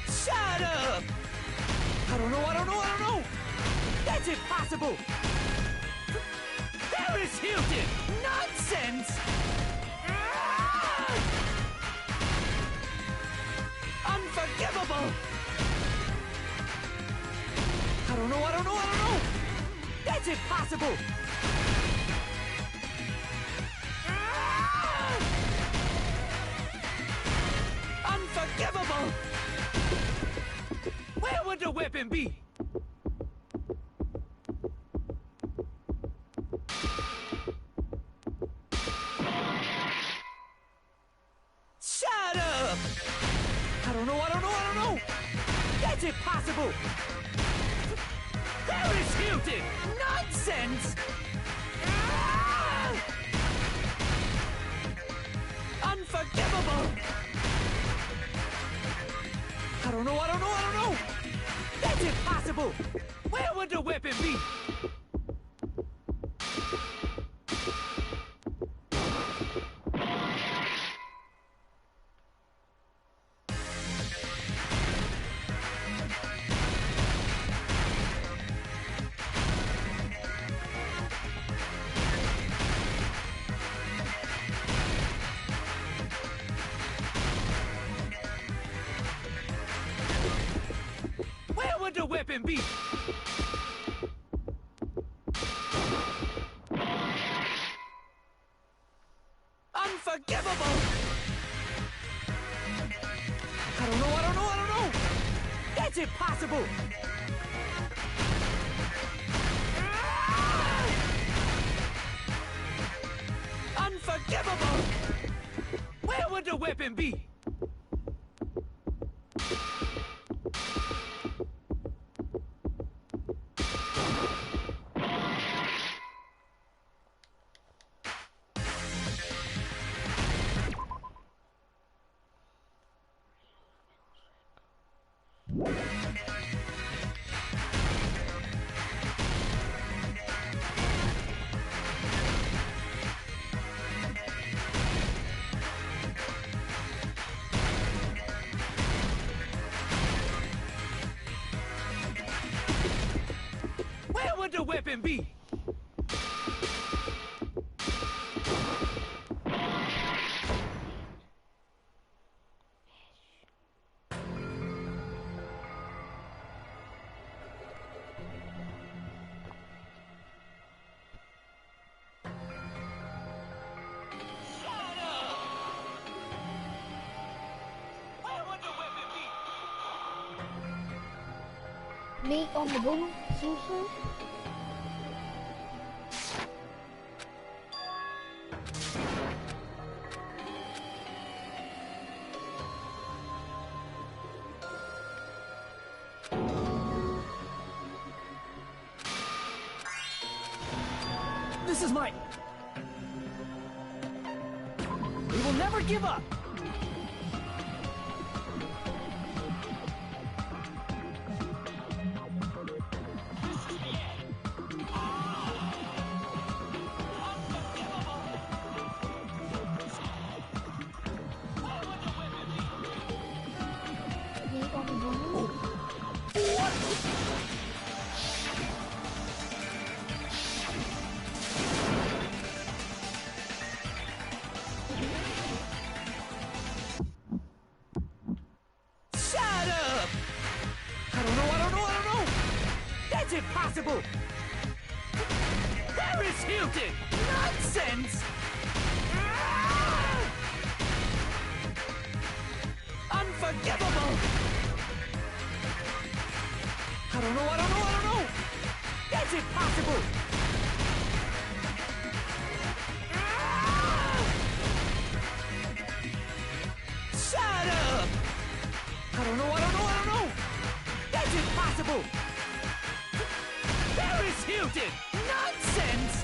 Shut up! I don't know! That's impossible! Paris Hilton! Nonsense! Ah! Unforgivable! I don't know! That's impossible! Ah! Unforgivable! Where would the weapon be? Shut up! I don't know! That's impossible! Paris Hilton! Nonsense! Ah! Unforgivable! I don't know! That's impossible! Where would the weapon be? Where would the weapon be? Unforgivable! I don't know! That's impossible! Ah! Unforgivable! Where would the weapon be? Where would the weapon be? Meat on the bone, seriously? This is mine! We will never give up! Meat on the bone? Shut up! I don't know! That's impossible! Paris Hilton! Nonsense! Ah! Unforgivable! I don't know! That's impossible! Ah! Shut up! I don't know! That's impossible! Paris Hilton! Nonsense!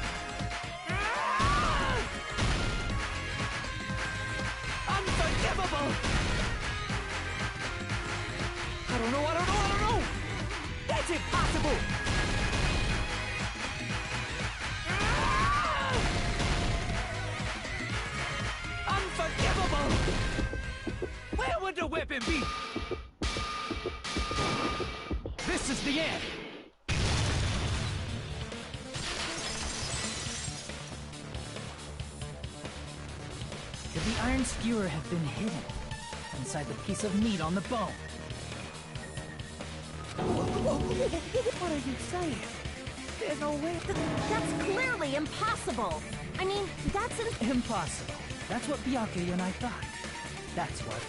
impossible! Unforgivable! Where would the weapon be? This is the end! Could the iron skewer have been hidden inside the piece of meat on the bone? What are you saying? There's no way. That's clearly impossible. I mean, that's impossible. That's what Byakuya and I thought. That's what.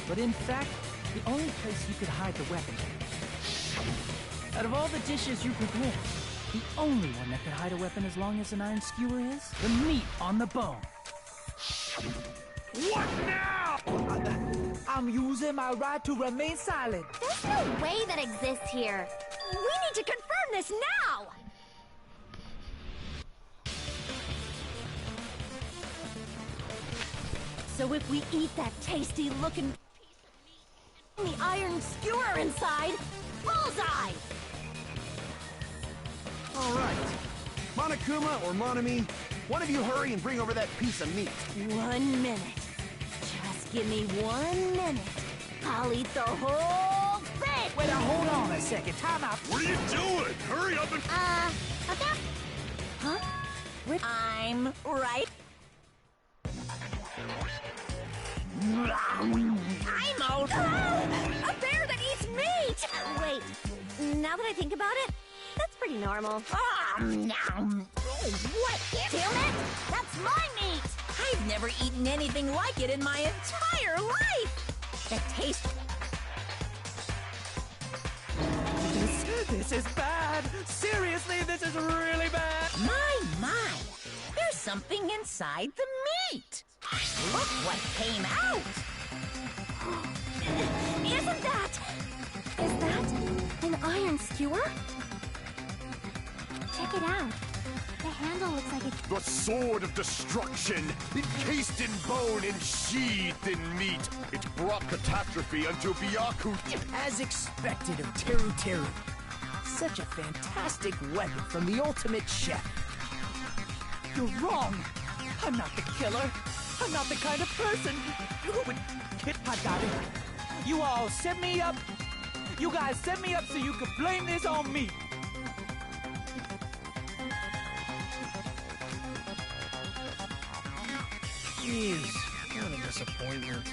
But in fact, the only place you could hide the weapon. Out of all the dishes you prepare, the only one that could hide a weapon as long as an iron skewer is the meat on the bone. What now? I'm using my right to remain silent. There's no way that exists here. We need to confirm this now! So if we eat that tasty-looking piece of meat and the iron skewer inside, bullseye! All right. Monokuma or Monami, one of you hurry and bring over that piece of meat. 1 minute. Just give me 1 minute. I'll eat the whole thing! Wait, now hold on a second. Time out. What are you doing? Hurry up and... Okay. Huh? I'm right. I'm out. A bear that eats meat! Wait, now that I think about it, that's pretty normal. What? Damn it! That's my meat! I've never eaten anything like it in my entire life! The taste... This is bad! Seriously, this is really bad! My! There's something inside the meat! Look what came out! Isn't that... Is that an iron skewer? Check it out. The handle looks like it's... The sword of destruction, encased in bone and sheathed in meat. It brought catastrophe unto Byaku. As expected of Teru Teru. Such a fantastic weapon from the ultimate chef. You're wrong! I'm not the killer! I'm not the kind of person who would... I got it. You all set me up. You guys set me up so you could blame this on me. Jeez, what a disappointment.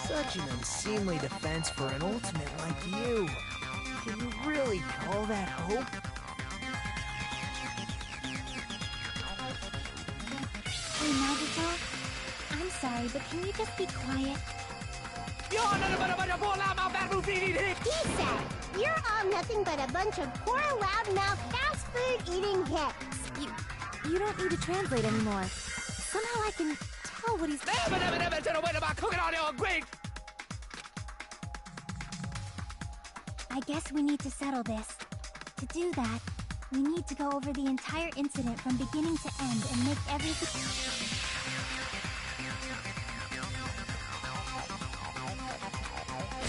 Such an unseemly defense for an ultimate like you. Can you really call that hope? Hey, Nagito, I'm sorry, but can you just be quiet? He said, "You're all nothing but a bunch of poor, loudmouth, fast food eating hicks." You don't need to translate anymore. Somehow I can tell what he's... I guess we need to settle this. To do that, we need to go over the entire incident from beginning to end and make everything...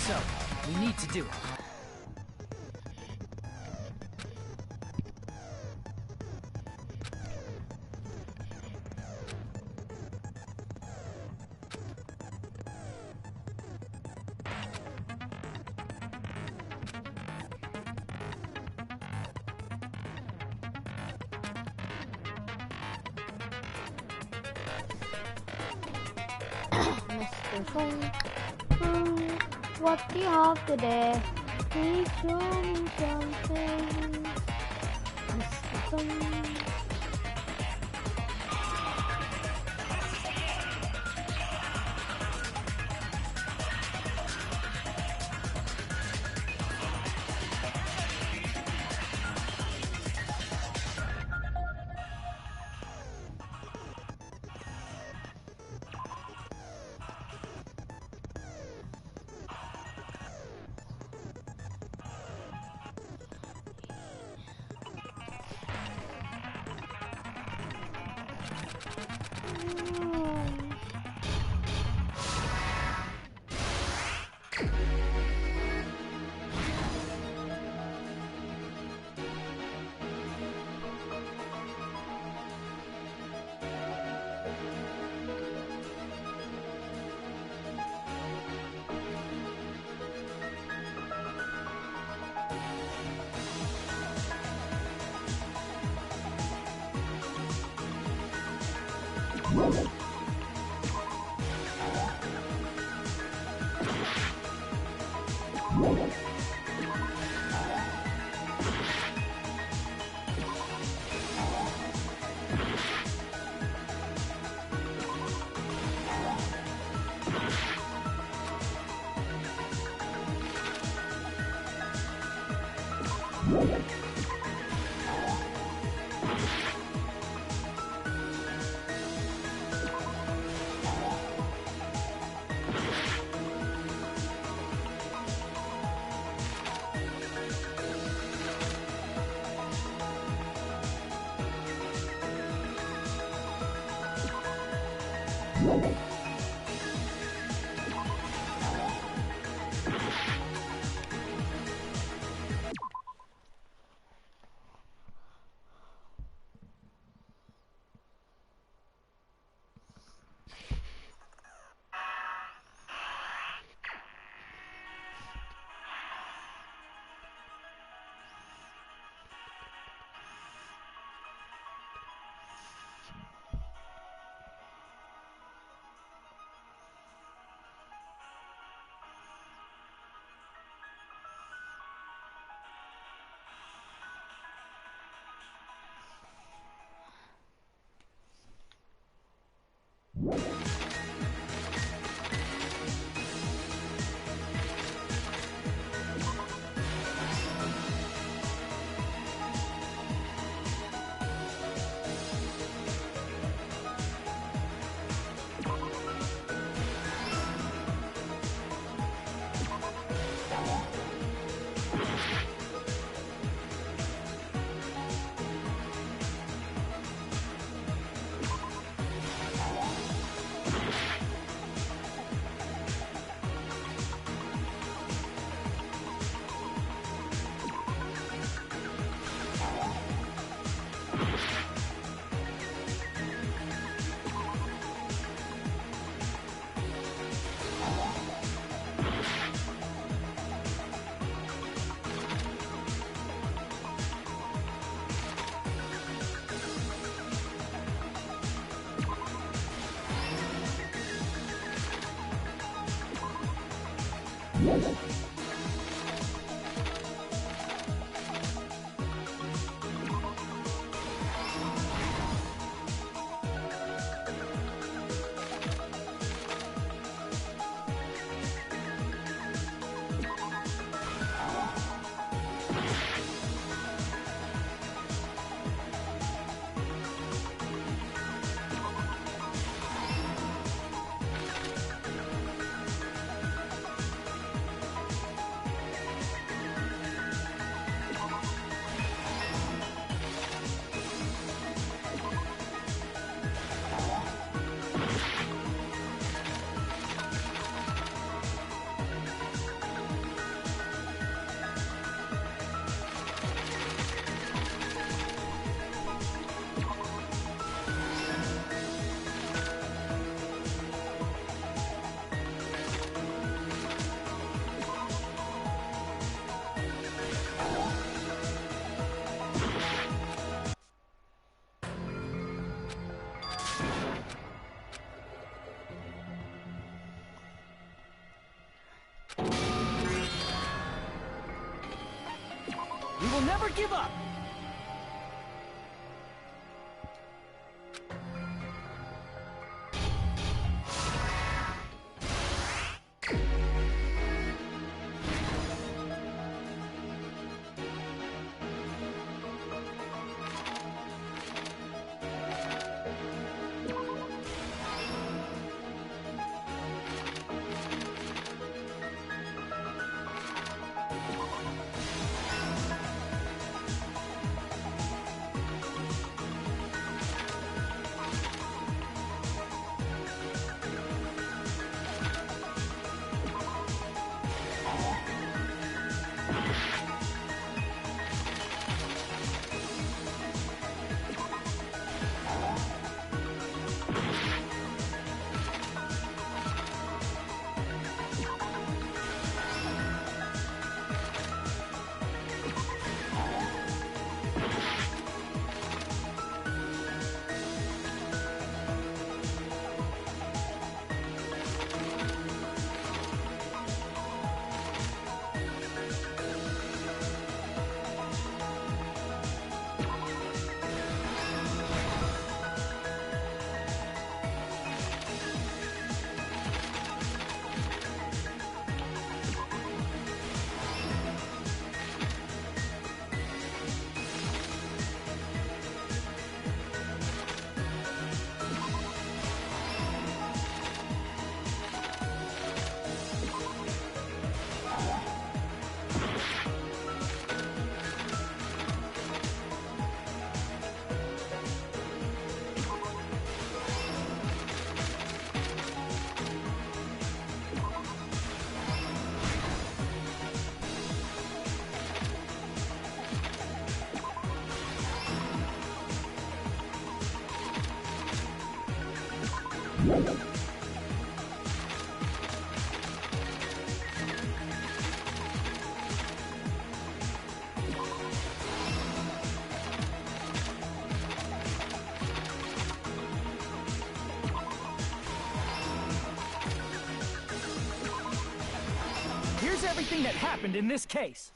So, we need to do it. Mr. Fung, what do you have today? Please show me something. Mr. Fung. We will never give up! Here's everything that happened in this case.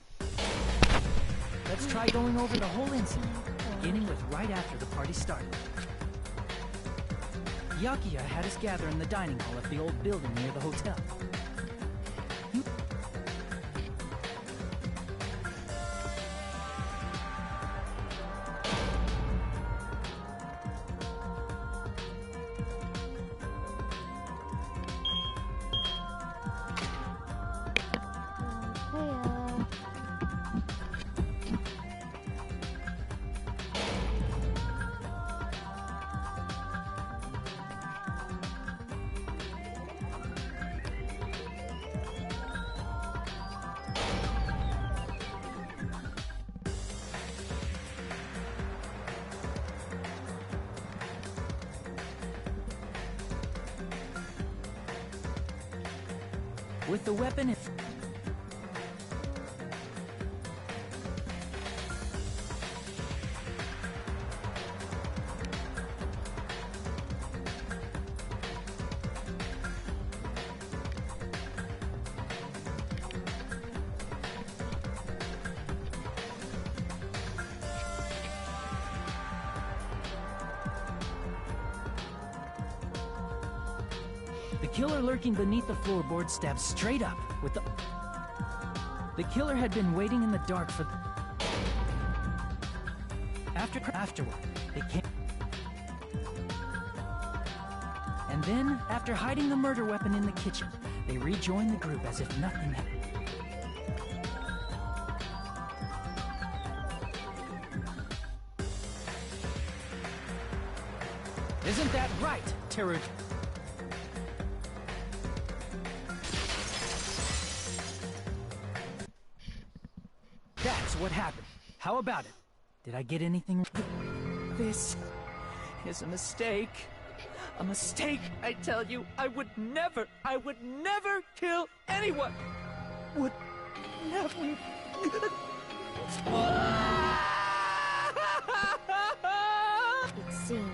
Let's try going over the whole incident, beginning with right after the party started. Yakuya had us gather in the dining hall of the old building near the hotel. With the weapon... The killer lurking beneath the floorboard stabbed straight up with the... The killer had been waiting in the dark for... Afterward, they came... And then, after hiding the murder weapon in the kitchen, they rejoined the group as if nothing had... Isn't that right, Teru? That's what happened. How about it? Did I get anything? This is a mistake. A mistake, I tell you. I would never kill anyone. Would never. It seems.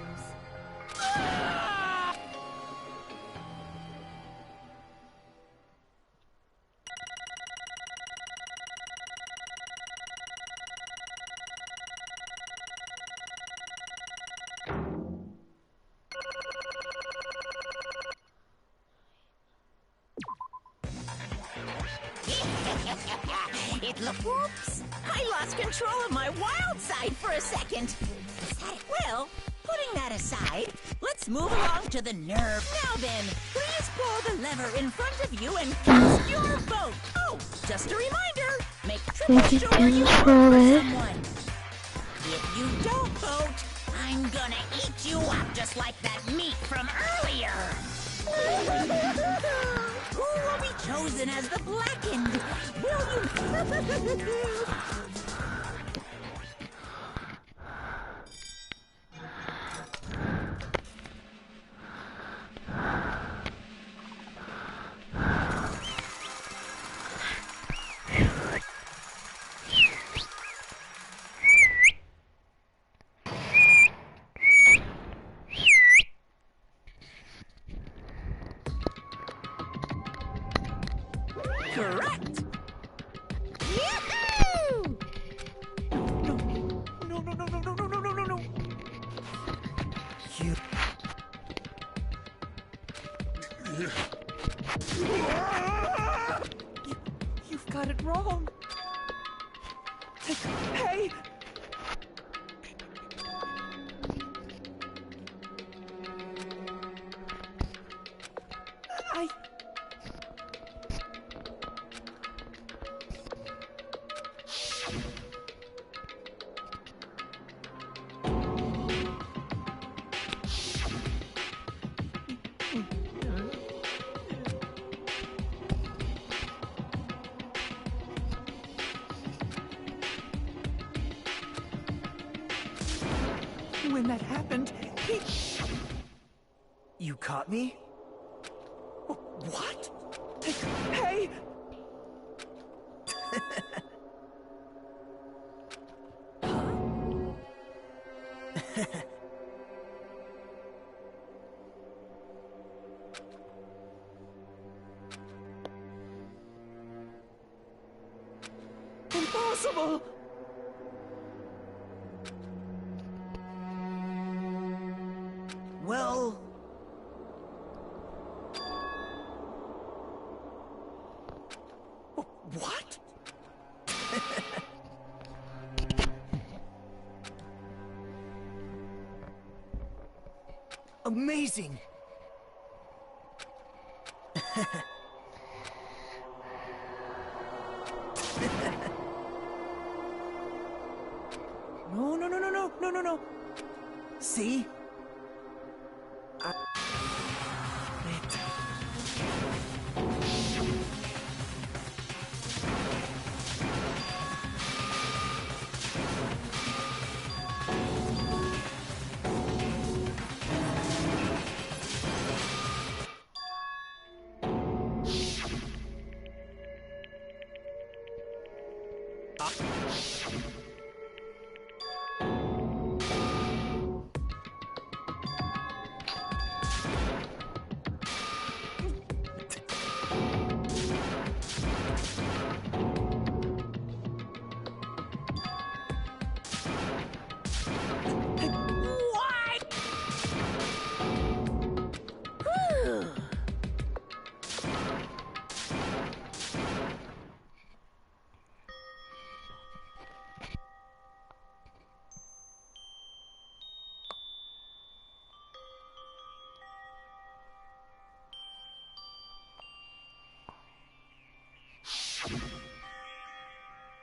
It looked... Whoops! I lost control of my wild side for a second. Is that it? Well, putting that aside, let's move along to the nerve. Now then, please pull the lever in front of you and cast your vote. Oh, just a reminder, make triple sure you vote for someone. If you don't vote, I'm gonna eat you up just like that meat from earlier. Who will be chosen as the blackened? Will you? Correct! Yahoo! No. You've got it wrong. Hey! When that happened, You caught me? What? Hey! Impossible! Well... What? Amazing! No. See?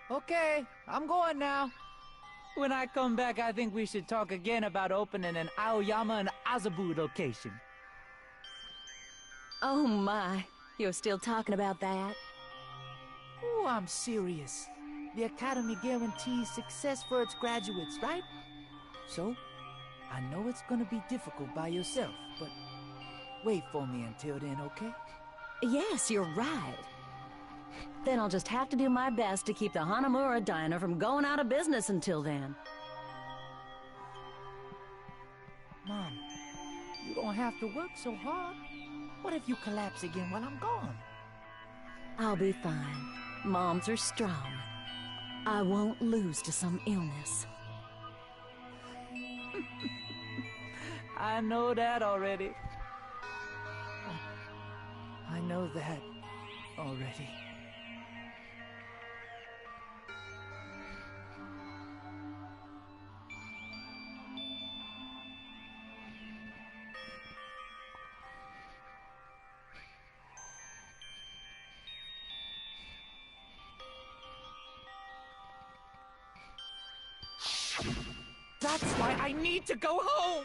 Okay, I'm going now. When I come back, I think we should talk again about opening an Aoyama and Azabu location. Oh my, you're still talking about that? Oh, I'm serious. The Academy guarantees success for its graduates, right? So, I know it's gonna be difficult by yourself, but wait for me until then, okay? Yes, you're right. Then I'll just have to do my best to keep the Hanamura Diner from going out of business until then. Mom, you don't have to work so hard. What if you collapse again while I'm gone? I'll be fine. Moms are strong. I won't lose to some illness. I know that already. I know that already. That's why I need to go home!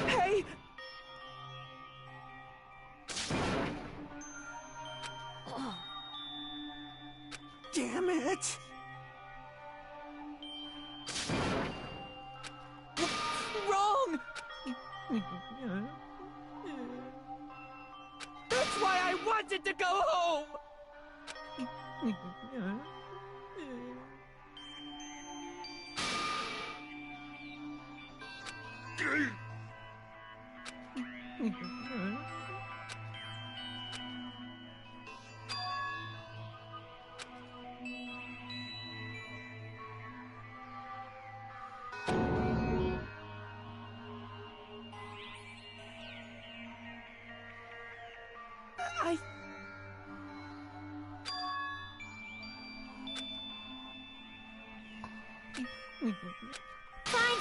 Hey! Oh. Damn it! Wrong! That's why I wanted to go home!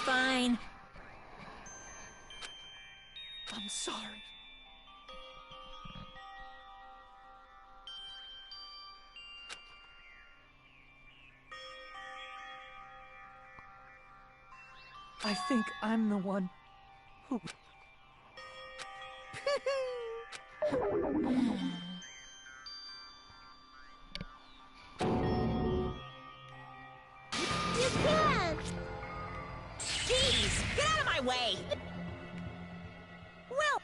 Fine. I'm sorry. I think I'm the one who... way. Well...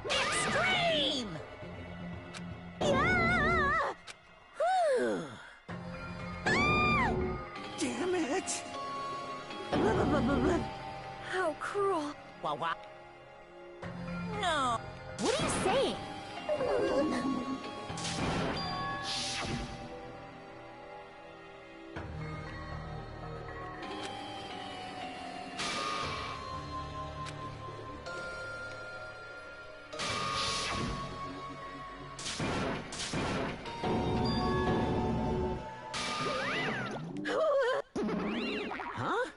Extreme! Yeah! Damn it! How cruel. What? No. What are you saying? Huh?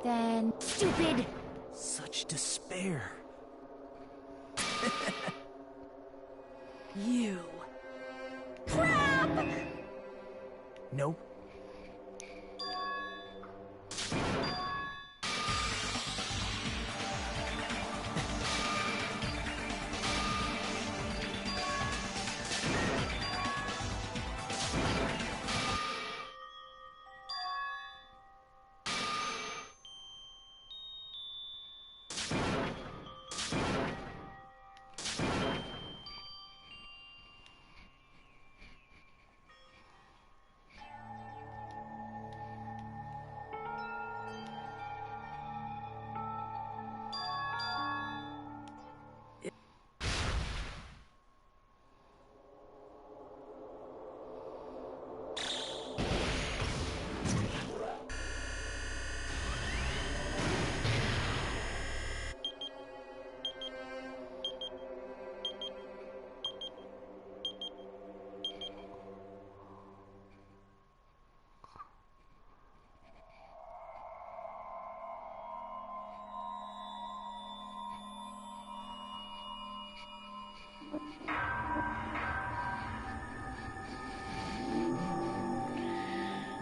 Then... Stupid! Such despair. You. Crap! Nope.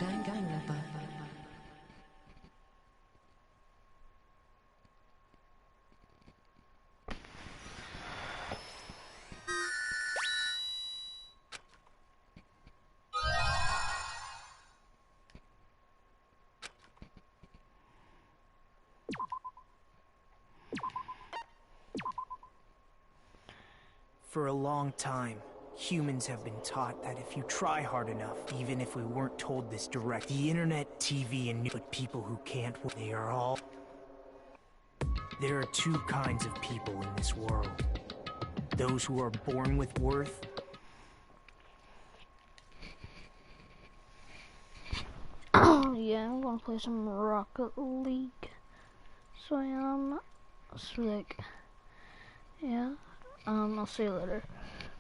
Danganronpa. For a long time, humans have been taught that if you try hard enough, even if we weren't told this direct, the internet, TV, and news, but people who can't, they are all... There are two kinds of people in this world. Those who are born with worth, Yeah, I'm gonna play some Rocket League. So, slick. Yeah, I'll see you later.